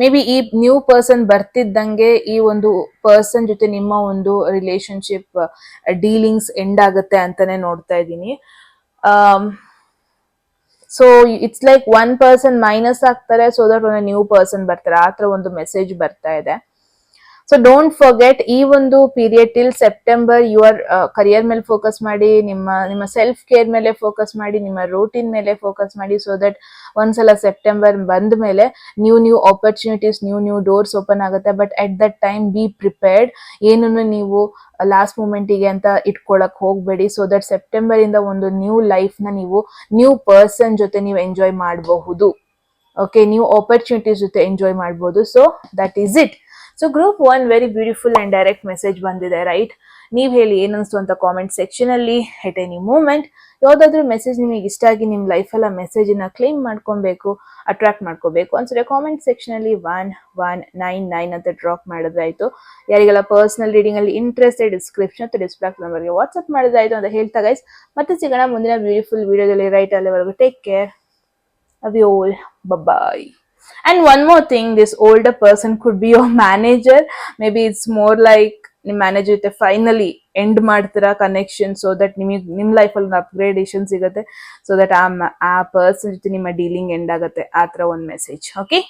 May be ಈ ನ್ಯೂ ಪರ್ಸನ್ ಬರ್ತಿದ್ದಂಗೆ ಈ ಒಂದು ಪರ್ಸನ್ ಜೊತೆ ನಿಮ್ಮ ಒಂದು ರಿಲೇಶನ್ಶಿಪ್ ಡೀಲಿಂಗ್ಸ್ ಎಂಡ್ ಆಗುತ್ತೆ ಅಂತಾನೆ ನೋಡ್ತಾ ಇದ್ದೀನಿ. So it's like one person minus ಆಗ್ತಾರೆ, ಸೊ ದಟ್ ಒಂದು ನ್ಯೂ ಪರ್ಸನ್ ಬರ್ತಾರೆ, ಆ ಥರ ಒಂದು ಮೆಸೇಜ್ ಬರ್ತಾ ಇದೆ. ಸೊ ಡೋಂಟ್ ಫರ್ಗೆಟ್, ಈ ಒಂದು period till September your career ಮೇಲೆ ಫೋಕಸ್ ಮಾಡಿ, ನಿಮ್ಮ ಸೆಲ್ಫ್ ಕೇರ್ ಮೇಲೆ ಫೋಕಸ್ ಮಾಡಿ, ನಿಮ್ಮ ರೂಟೀನ್ ಮೇಲೆ ಫೋಕಸ್ ಮಾಡಿ. ಸೊ ದಟ್ ಒಂದ್ಸಲ ಸೆಪ್ಟೆಂಬರ್ ಬಂದ ಮೇಲೆ new opportunities, new doors open ಆಗುತ್ತೆ. But at that time be prepared. ಏನನ್ನು ನೀವು ಲಾಸ್ಟ್ ಮೂಮೆಂಟಿಗೆ ಅಂತ ಇಟ್ಕೊಳಕ್ ಹೋಗ್ಬೇಡಿ. ಸೊ ದಟ್ ಸೆಪ್ಟೆಂಬರ್ ಇಂದ ಒಂದು ನ್ಯೂ ಲೈಫ್ ನ ನೀವು ನ್ಯೂ ಪರ್ಸನ್ ಜೊತೆ ನೀವು ಎಂಜಾಯ್ ಮಾಡಬಹುದು. ಓಕೆ, ನ್ಯೂ ಆಪರ್ಚುನಿಟೀಸ್ ಜೊತೆ ಎಂಜಾಯ್ ಮಾಡಬಹುದು. So that is it. So group 1 very beautiful and direct message ಬಂದಿದೆ, ರೈಟ್? ನೀವ್ ಹೇಳಿ ಏನನ್ಸ್ತು ಅಂತ ಕಾಮೆಂಟ್ ಸೆಕ್ಷನ್ ಅಲ್ಲಿ. ಎಟ್ ಎನಿ ಮೂಮೆಂಟ್ ಯಾವ್ದಾದ್ರು ಮೆಸೇಜ್ ನಿಮಗೆ ಇಷ್ಟ ಆಗಿ ನಿಮ್ ಲೈಫ್ ಎಲ್ಲ ಮೆಸೇಜ್ ನ ಕ್ಲೇಮ್ ಮಾಡ್ಕೊಬೇಕು, ಅಟ್ರಾಕ್ಟ್ ಮಾಡ್ಕೋಬೇಕು ಅನ್ಸಿದ್ರೆ ಕಾಮೆಂಟ್ ಸೆಕ್ಷನ್ ಅಲ್ಲಿ 1199 ಅಂತ ಡ್ರಾಪ್ ಮಾಡಿದ್ರೆ ಆಯ್ತು. ಯಾರಿಗೆಲ್ಲ ಪರ್ಸನಲ್ ರೀಡಿಂಗ್ ಅಲ್ಲಿ ಇಂಟ್ರೆಸ್ಟೆಡ್ ಡಿಸ್ಕ್ರಿಪ್ಷನ್ ಅಥವಾ ಡಿಸ್ಪ್ಲೇ ನಂಬರ್ಗೆ ವಾಟ್ಸ್ಆಪ್ ಮಾಡಿದ್ರೆ ಆಯ್ತು ಅಂತ ಹೇಳ್ತಾ ಗೈಸ್, ಮತ್ತೆ ಸಿಗೋಣ ಮುಂದಿನ ಬ್ಯೂಟಿಫುಲ್ ವಿಡಿಯೋದಲ್ಲಿ. ರೈಟ್, ಅಲ್ಲಿವರೆಗೂ take care. Love you all. Bye-bye. And one more thing, this older person could be your manager. Maybe it's more like ನಿಮ್ಮ ಮ್ಯಾನೇಜರ್ ಜೊತೆ ಫೈನಲಿ ಎಂಡ್ ಮಾಡ್ತೀರಾ ಕನೆಕ್ಷನ್, ಸೊ ದಟ್ ನಿಮ್ ಲೈಫ್ ಅಲ್ಲಿ ಅಪ್ಗ್ರೇಡೇಷನ್ ಸಿಗುತ್ತೆ, so that ಆ person ಜೊತೆ ನಿಮ್ಮ dealing end ಆಗುತ್ತೆ. ಆ ತರ ಒಂದು ಮೆಸೇಜ್. ಓಕೆ,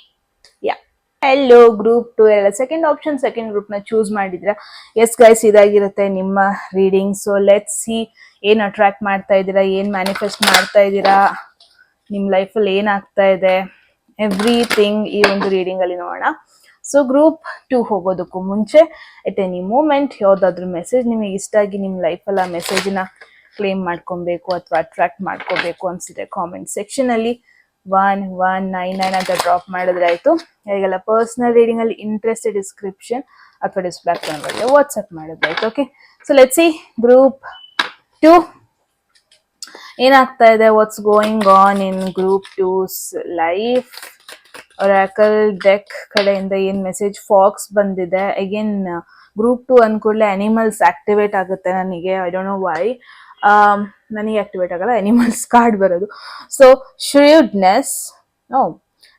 ಯಾ. ಹೆಲೋ ಗ್ರೂಪ್ 2 ಎಲ್ಲ ಸೆಕೆಂಡ್ ಆಪ್ಷನ್, ಸೆಕೆಂಡ್ ಗ್ರೂಪ್ ನ ಚೂಸ್ ಮಾಡಿದ್ರ. ಎಸ್ ಗೈಸ್, ಇದಾಗಿರುತ್ತೆ ನಿಮ್ಮ ರೀಡಿಂಗ್. ಸೊ ಲೆಟ್ಸ್ ಸಿ ಏನ್ ಅಟ್ರಾಕ್ಟ್ ಮಾಡ್ತಾ ಇದ್ದೀರಾ, ಏನ್ ಮ್ಯಾನಿಫೆಸ್ಟ್ ಮಾಡ್ತಾ ಇದ್ದೀರಾ, ನಿಮ್ ಲೈಫ್ ಅಲ್ಲಿ ಏನಾಗ್ತಾ ಇದೆ, ಎವ್ರಿಥಿಂಗ್ ಈ ಒಂದು ರೀಡಿಂಗ್ ಅಲ್ಲಿ ನೋಡೋಣ. ಸೊ ಗ್ರೂಪ್ 2 ಹೋಗೋದಕ್ಕೂ ಮುಂಚೆ ಎಟ್ ಎನಿ ಮೂಮೆಂಟ್ ಯಾವ್ದಾದ್ರು ಮೆಸೇಜ್ ನಿಮಗೆ ಇಷ್ಟ ಆಗಿ ನಿಮ್ ಲೈಫ್ ಅಲ್ಲಿ ಆ ಮೆಸೇಜ್ ನ ಕ್ಲೇಮ್ ಮಾಡ್ಕೊಬೇಕು ಅಥವಾ ಅಟ್ರಾಕ್ಟ್ ಮಾಡ್ಕೋಬೇಕು ಅನ್ಸಿದೆ ಕಾಮೆಂಟ್ ಸೆಕ್ಷನ್ ಅಲ್ಲಿ 1199 ಅಂತ ಡ್ರಾಪ್ ಮಾಡಿದ್ರೆ ಆಯ್ತು. ಯಾರಿಗೆಲ್ಲ ಪರ್ಸನಲ್ ರೀಡಿಂಗ್ ಅಲ್ಲಿ ಇಂಟ್ರೆಸ್ಟೆಡ್ ಡಿಸ್ಕ್ರಿಪ್ಷನ್ ಅಥವಾ ಡಿಸ್ಪ್ಲೇ ನಂಬರ್ಗೆ ವಾಟ್ಸ್ಆಪ್ ಮಾಡಿದ್ರೆ ಆಯ್ತು. Okay, so let's see group 2 ಏನಾಗ್ತಾ ಇದೆ, what's going on in group 2's life. Oracle deck ಕಡೆಯಿಂದ ಏನ್ ಮೆಸೇಜ್, ಫಾಕ್ಸ್ ಬಂದಿದೆ. ಅಗೇನ್ ಗ್ರೂಪ್ 2 ಅನ್ಕೂಡ್ಲೆ ಅನಿಮಲ್ಸ್ ಆಕ್ಟಿವೇಟ್ ಆಗುತ್ತೆ ನನಗೆ. ಐ ಡೋಂಟ್ ನೋ ವೈ ನನಗೆ ಆಕ್ಟಿವೇಟ್ ಆಗಲ್ಲ, ಅನಿಮಲ್ಸ್ ಕಾರ್ಡ್ ಬರೋದು. So shrewdness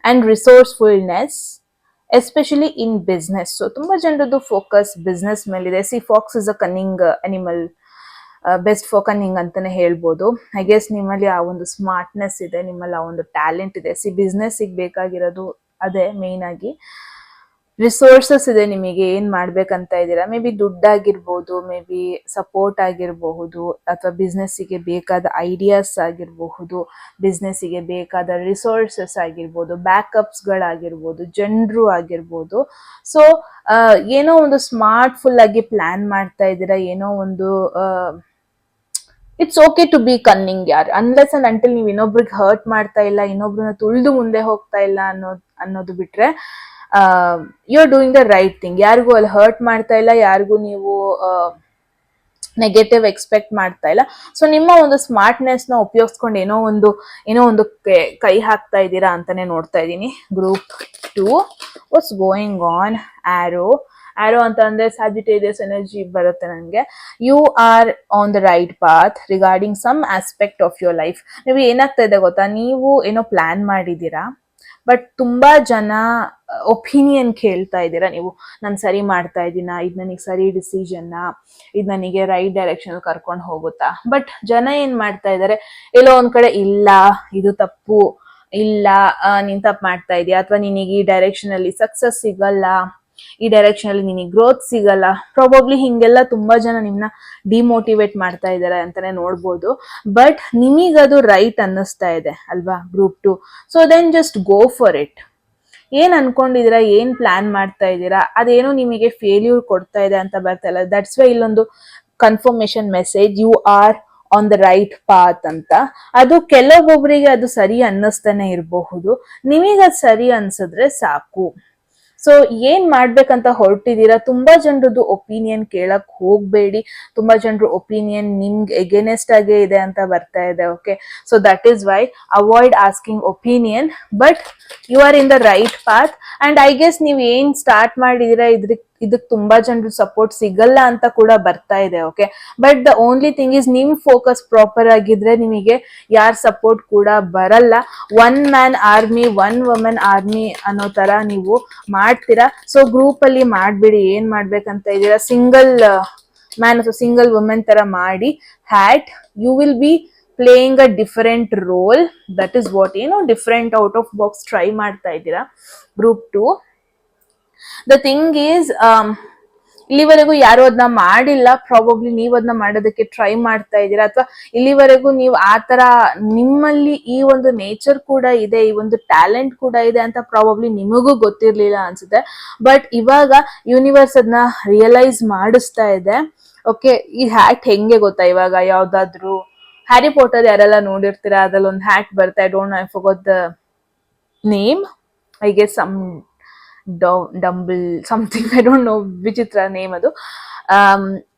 and resourcefulness especially in business. So ತುಂಬಾ ಜನರದ್ದು ಫೋಕಸ್ ಬಿಸ್ನೆಸ್ ಮೇಲಿದೆ. See, fox is a ಕನ್ನಿಂಗ್ animal, best for ಕನ್ನಿಂಗ್ ಅಂತಾನೆ ಹೇಳ್ಬೋದು. ಐ ಗೆಸ್ ನಿಮ್ಮಲ್ಲಿ ಆ ಒಂದು ಸ್ಮಾರ್ಟ್ನೆಸ್ ಇದೆ, ನಿಮ್ಮಲ್ಲಿ ಆ ಒಂದು ಟ್ಯಾಲೆಂಟ್ ಇದೆ. ಸಿ, ಬಿಸ್ನೆಸ್ ಬೇಕವಾಗಿರೋದು ಅದೇ ಮೇನ್ ಆಗಿ. ರಿಸೋರ್ಸಸ್ ಇದೆ, ನಿಮಗೆ ಏನ್ ಮಾಡ್ಬೇಕಂತ ಇದ್ದೀರಾ. ಮೇ ಬಿ ದುಡ್ಡಾಗಿರ್ಬೋದು, ಮೇ ಬಿ ಸಪೋರ್ಟ್ ಆಗಿರಬಹುದು, ಅಥವಾ ಬಿಸ್ನೆಸ್ಸಿಗೆ ಬೇಕಾದ ಐಡಿಯಾಸ್ ಆಗಿರಬಹುದು, ಬಿಸ್ನೆಸ್ಸಿಗೆ ಬೇಕಾದ ರಿಸೋರ್ಸಸ್ ಆಗಿರ್ಬೋದು, ಬ್ಯಾಕಪ್ಸ್ಗಳಾಗಿರ್ಬೋದು, ಜನರು ಆಗಿರ್ಬೋದು. ಸೊ ಏನೋ ಒಂದು ಸ್ಮಾರ್ಟ್ಫುಲ್ ಆಗಿ ಪ್ಲಾನ್ ಮಾಡ್ತಾ ಇದ್ದೀರಾ, ಏನೋ ಒಂದು it's okay to be cunning ಯಾರ್, ಅನ್ಲೆಸ್ ಅಂಡ್ ಅಂಟಿಲ್ ನೀವು ಇನ್ನೊಬ್ರಿಗೆ ಹರ್ಟ್ ಮಾಡ್ತಾ ಇಲ್ಲ, ಇನ್ನೊಬ್ರನ್ನ ತುಳಿದು ಮುಂದೆ ಹೋಗ್ತಾ ಇಲ್ಲ ಅನ್ನೋದು ಬಿಟ್ರೆ you are doing the right thing. ಯಾರಿಗೂ ಅಲ್ಲಿ ಹರ್ಟ್ ಮಾಡ್ತಾ ಇಲ್ಲ, ಯಾರಿಗೂ ನೀವು ನೆಗೆಟಿವ್ ಎಕ್ಸ್ಪೆಕ್ಟ್ ಮಾಡ್ತಾ ಇಲ್ಲ. ಸೊ ನಿಮ್ಮ ಒಂದು ಸ್ಮಾರ್ಟ್ನೆಸ್ ನ ಉಪಯೋಗಿಸ್ಕೊಂಡು ಏನೋ ಒಂದು ಕೈ ಹಾಕ್ತಾ ಇದ್ದೀರಾ ಅಂತಾನೆ ನೋಡ್ತಾ ಇದ್ದೀನಿ. Group 2 what's going on. Arrow ಅಂತ ಅಂದ್ರೆ ಸ್ಯಾಜಿಟೇರಿಯಸ್ ಎನರ್ಜಿ ಬರುತ್ತೆ ನನಗೆ. You are on the right path regarding some aspect of your life. ನೀವು ಏನಾಗ್ತಾ ಇದೆ ಗೊತ್ತಾ, ನೀವು ಏನೋ ಪ್ಲಾನ್ ಮಾಡಿದ್ದೀರಾ, ಬಟ್ ತುಂಬಾ ಜನ ಒಪಿನಿಯನ್ ಕೇಳ್ತಾ ಇದ್ದೀರಾ. ನೀವು ನಾನು ಸರಿ ಮಾಡ್ತಾ ಇದ್ದೀನ, ಇದು ನನಗೆ ಸರಿ ಡಿಸಿಷನ್ನ, ಇದು ನನಗೆ ರೈಟ್ ಡೈರೆಕ್ಷನ್ ಕರ್ಕೊಂಡು ಹೋಗುತ್ತಾ. ಬಟ್ ಜನ ಏನ್ ಮಾಡ್ತಾ ಇದ್ದಾರೆ, ಎಲ್ಲೋ ಒಂದ್ ಕಡೆ ಇಲ್ಲ ಇದು ತಪ್ಪು, ಇಲ್ಲ ನೀನ್ ತಪ್ಪು ಮಾಡ್ತಾ ಇದೀಯ, ಅಥವಾ ನಿನಗೆ ಈ ಡೈರೆಕ್ಷನ್ ಅಲ್ಲಿ ಸಕ್ಸಸ್ ಸಿಗಲ್ಲ, ಈ ಡೈರೆಕ್ಷನ್ ಅಲ್ಲಿ ನಿನಗೆ ಗ್ರೋತ್ ಸಿಗಲ್ಲ. ಪ್ರಾಬಬ್ಲಿ ಹಿಂಗೆಲ್ಲ ತುಂಬಾ ಜನ ನಿಮ್ನ ಡಿಮೋಟಿವೇಟ್ ಮಾಡ್ತಾ ಇದಾರೆ ಅಂತಾನೆ ನೋಡ್ಬೋದು. ಬಟ್ ನಿಮಗದು ರೈಟ್ ಅನ್ನಿಸ್ತಾ ಇದೆ ಅಲ್ವಾ group 2. So then just go for it. ಏನ್ ಅನ್ಕೊಂಡಿದೀರಾ, ಏನ್ ಪ್ಲಾನ್ ಮಾಡ್ತಾ ಇದ್ದೀರಾ, ಅದೇನೋ ನಿಮಗೆ ಫೇಲ್ಯೂರ್ ಕೊಡ್ತಾ ಇದೆ ಅಂತ ಬರ್ತಾ ಇಲ್ಲ. ದಟ್ಸ್ ವೈ ಇಲ್ಲೊಂದು confirmation message, you are on the right path ಅಂತ. ಅದು ಕೆಲವೊಬ್ಬರಿಗೆ ಅದು ಸರಿ ಅನ್ನಿಸ್ತಾನೆ ಇರಬಹುದು, ನಿಮಗದು ಸರಿ ಅನ್ಸಿದ್ರೆ ಸಾಕು. ಸೊ ಏನ್ ಮಾಡ್ಬೇಕಂತ ಹೊರಟಿದ್ದೀರಾ, ತುಂಬಾ ಜನರದ್ದು ಒಪಿನಿಯನ್ ಕೇಳಕ್ ಹೋಗ್ಬೇಡಿ. ತುಂಬಾ ಜನರು ಒಪಿನಿಯನ್ ನಿಮ್ಗೆ ಎಗೇನೆಸ್ಟ್ ಆಗೇ ಇದೆ ಅಂತ ಬರ್ತಾ ಇದೆ. Okay, so that is why avoid asking opinion, but you are in the right path. And I guess ನೀವು ಏನ್ ಸ್ಟಾರ್ಟ್ ಮಾಡಿದೀರಾ ಇದಕ್ ತುಂಬಾ ಜನರು ಸಪೋರ್ಟ್ ಸಿಗಲ್ಲ ಅಂತ ಕೂಡ ಬರ್ತಾ ಇದೆ. Okay, but the only thing is ನಿಮ್ ಫೋಕಸ್ ಪ್ರಾಪರ್ ಆಗಿದ್ರೆ ನಿಮಗೆ ಯಾರ್ ಸಪೋರ್ಟ್ ಕೂಡ ಬರಲ್ಲ. One man army, one women army ಅನ್ನೋ ತರ ನೀವು ಮಾಡ್ತೀರಾ. ಸೊ ಗ್ರೂಪ್ ಅಲ್ಲಿ ಮಾಡ್ಬಿಡಿ. ಏನ್ ಮಾಡ್ಬೇಕಂತ ಇದೀರಾ, ಸಿಂಗಲ್ ಮ್ಯಾನ್ ಅಥವಾ ಸಿಂಗಲ್ ವುಮೆನ್ ತರ ಮಾಡಿ. Hat you will be playing a different role. That is what, ಏನೋ different out of box try ಮಾಡ್ತಾ ಇದ್ದೀರಾ ಗ್ರೂಪ್ 2. ದ ಥಿಂಗ್ ಈಸ್, ಇಲ್ಲಿವರೆಗೂ ಯಾರು ಅದನ್ನ ಮಾಡಿಲ್ಲ, ಪ್ರಾಬಬ್ಲಿ ನೀವು ಅದನ್ನ ಮಾಡೋದಕ್ಕೆ ಟ್ರೈ ಮಾಡ್ತಾ ಇದ್ದೀರಾ, ಅಥವಾ ಇಲ್ಲಿವರೆಗೂ ನೀವು ಆತರ ನಿಮ್ಮಲ್ಲಿ ಈ ಒಂದು ನೇಚರ್ ಕೂಡ ಇದೆ, ಈ ಒಂದು ಟ್ಯಾಲೆಂಟ್ ಕೂಡ ಇದೆ ಅಂತ ಪ್ರಾಬಬ್ಲಿ ನಿಮಗೂ ಗೊತ್ತಿರ್ಲಿಲ್ಲ ಅನ್ಸುತ್ತೆ. ಬಟ್ ಇವಾಗ ಯೂನಿವರ್ಸ್ ಅದನ್ನ ರಿಯಲೈಸ್ ಮಾಡಿಸ್ತಾ ಇದೆ. ಓಕೆ, ಈ ಹ್ಯಾಟ್ ಹೆಂಗೆ ಗೊತ್ತಾ, ಇವಾಗ ಯಾವ್ದಾದ್ರು ಹ್ಯಾರಿ ಪಾಟರ್ ಯಾರೆಲ್ಲ ನೋಡಿರ್ತೀರಾ, ಅದ್ರಲ್ಲಿ ಒಂದು ಹ್ಯಾಟ್ ಬರುತ್ತೆ. I don't know, I forgot the name. I guess some dumble something, I don't know ವಿಚಿತ್ರ ನೇಮ್ ಅದು.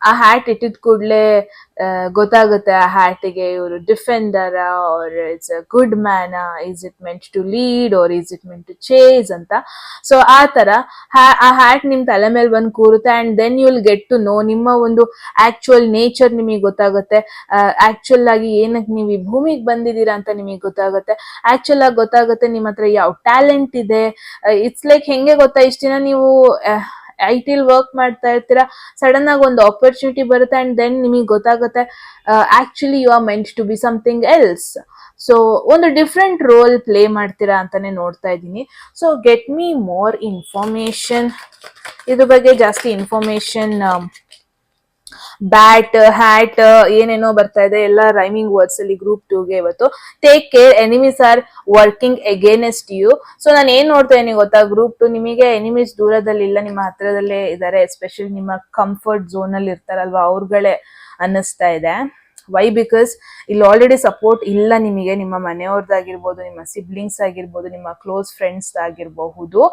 ಆ ಹ್ಯಾಟ್ ಇಟ್ಟಿದ ಕೂಡಲೇ ಗೊತ್ತಾಗುತ್ತೆ ಆ ಹ್ಯಾಟಿಗೆ ಇವರು defender or it's a good man, is it meant to lead or is it meant to chase ಅಂತ. ಸೊ ಆ ತರ ಆ ಹ್ಯಾಟ್ ನಿಮ್ ತಲೆ ಮೇಲೆ ಬಂದು ಕೂರುತ್ತೆ and then you will get to know ನಿಮ್ಮ ಒಂದು ಆಕ್ಚುಯಲ್ ನೇಚರ್ ನಿಮಗೆ ಗೊತ್ತಾಗುತ್ತೆ. ಆಕ್ಚುಲ್ ಆಗಿ ಏನಕ್ಕೆ ನೀವು ಈ ಭೂಮಿಗೆ ಬಂದಿದ್ದೀರಾ ಅಂತ ನಿಮಗೆ ಗೊತ್ತಾಗುತ್ತೆ. ಆಕ್ಚುಲ್ ಆಗಿ ಗೊತ್ತಾಗುತ್ತೆ ನಿಮ್ಮ ಹತ್ರ ಯಾವ ಟ್ಯಾಲೆಂಟ್ ಇದೆ. ಇಟ್ಸ್ ಲೈಕ್ ಹೆಂಗೆ ಗೊತ್ತಾ, ಇಷ್ಟ ದಿನ ನೀವು IT ವರ್ಕ್ ಮಾಡ್ತಾ ಇರ್ತೀರಾ, ಸಡನ್ ಆಗಿ ಒಂದು ಆಪರ್ಚುನಿಟಿ ಬರುತ್ತೆ ಅಂಡ್ ದೆನ್ ನಿಮಗೆ ಗೊತ್ತಾಗುತ್ತೆ actually you are meant to be something else. So ಒಂದು ಡಿಫ್ರೆಂಟ್ ರೋಲ್ ಪ್ಲೇ ಮಾಡ್ತೀರಾ ಅಂತಾನೆ ನೋಡ್ತಾ ಇದ್ದೀನಿ. So get me more information, ಇದ್ರ ಬಗ್ಗೆ ಜಾಸ್ತಿ ಇನ್ಫಾರ್ಮೇಶನ್. ಬ್ಯಾಟ್, ಹ್ಯಾಟ್, ಏನೇನೋ ಬರ್ತಾ ಇದೆ ಎಲ್ಲ ರೈಮಿಂಗ್ ವರ್ಡ್ಸ್ ಅಲ್ಲಿ ಗ್ರೂಪ್ 2ಗೆ ಇವತ್ತು. Take care, enemies are working against you. So ನಾನು ಏನ್ ನೋಡ್ತಾ ಇದೀನಿ ಗೊತ್ತಾ, ಗ್ರೂಪ್ 2 ನಿಮಗೆ ಎನಿಮೀಸ್ ದೂರದಲ್ಲಿ ಇಲ್ಲ, ನಿಮ್ಮ ಹತ್ರದಲ್ಲೇ ಇದ್ದಾರೆ. ಎಸ್ಪೆಷಲಿ ನಿಮ್ಮ ಕಂಫರ್ಟ್ ಝೋನ್ ಅಲ್ಲಿ ಇರ್ತಾರಲ್ವಾ ಅವ್ರುಗಳೇ ಅನ್ನಿಸ್ತಾ ಇದೆ. ವೈ? ಬಿಕಾಸ್ ಇಲ್ಲಿ ಆಲ್ರೆಡಿ ಸಪೋರ್ಟ್ ಇಲ್ಲ ನಿಮಗೆ, ನಿಮ್ಮ ಮನೆಯವ್ರದ್ದಾಗಿರ್ಬೋದು, ನಿಮ್ಮ ಸಿಬ್ಲಿಂಗ್ಸ್ ಆಗಿರ್ಬೋದು, ನಿಮ್ಮ ಕ್ಲೋಸ್ ಫ್ರೆಂಡ್ಸ್ ಆಗಿರಬಹುದು.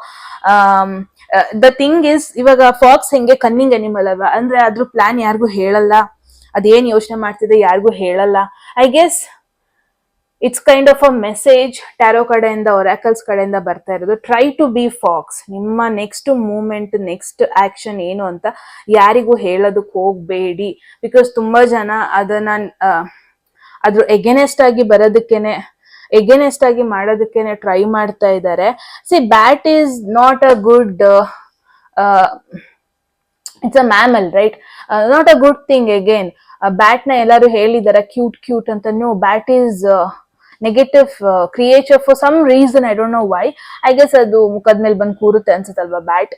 ದ ಥಿಂಗ್ ಇಸ್, ಇವಾಗ ಫಾಕ್ಸ್ ಹೆಂಗೆ ಕನ್ನಿಂಗ್ ಅನಿಮಲ್ ಅಲ್ವಾ, ಅಂದ್ರೆ ಅದ್ರ ಪ್ಲಾನ್ ಯಾರಿಗೂ ಹೇಳಲ್ಲ, ಅದೇನ್ ಯೋಚನೆ ಮಾಡ್ತಿದೆ ಯಾರಿಗೂ ಹೇಳಲ್ಲ. I guess it's kind of a message tarot ಕಡೆಯಿಂದ, ಒರಾಕಲ್ಸ್ ಕಡೆಯಿಂದ ಬರ್ತಾ ಇರೋದು. Try to be fox. ನಿಮ್ಮ ನೆಕ್ಸ್ಟ್ ಮೂಮೆಂಟ್, ನೆಕ್ಸ್ಟ್ ಆಕ್ಷನ್ ಏನು ಅಂತ ಯಾರಿಗೂ ಹೇಳೋದಕ್ಕೆ ಹೋಗ್ಬೇಡಿ. ಬಿಕಾಸ್ ತುಂಬಾ ಜನ ಅದನ್ನ ಅದ್ರ ಎಗೇನೆಸ್ಟ್ ಆಗಿ ಬರೋದಕ್ಕೇನೆ, ಎಗೇನೆಸ್ಟ್ ಆಗಿ ಮಾಡೋದಕ್ಕೇನೆ ಟ್ರೈ ಮಾಡ್ತಾ ಇದ್ದಾರೆ. See, bat is not a good, it's a mammal, right? Not a good thing. Again bat ನ ಎಲ್ಲರೂ ಹೇಳಿದಾರೆ ಕ್ಯೂಟ್ ಕ್ಯೂಟ್ ಅಂತ. No, bat is negative creature for some reason, I don't know why. I guess ಅದು ಮುಖದ ಮೇಲೆ ಬಂದು ಕೂರುತ್ತೆ ಅನ್ಸುತ್ತಲ್ವಾ bat.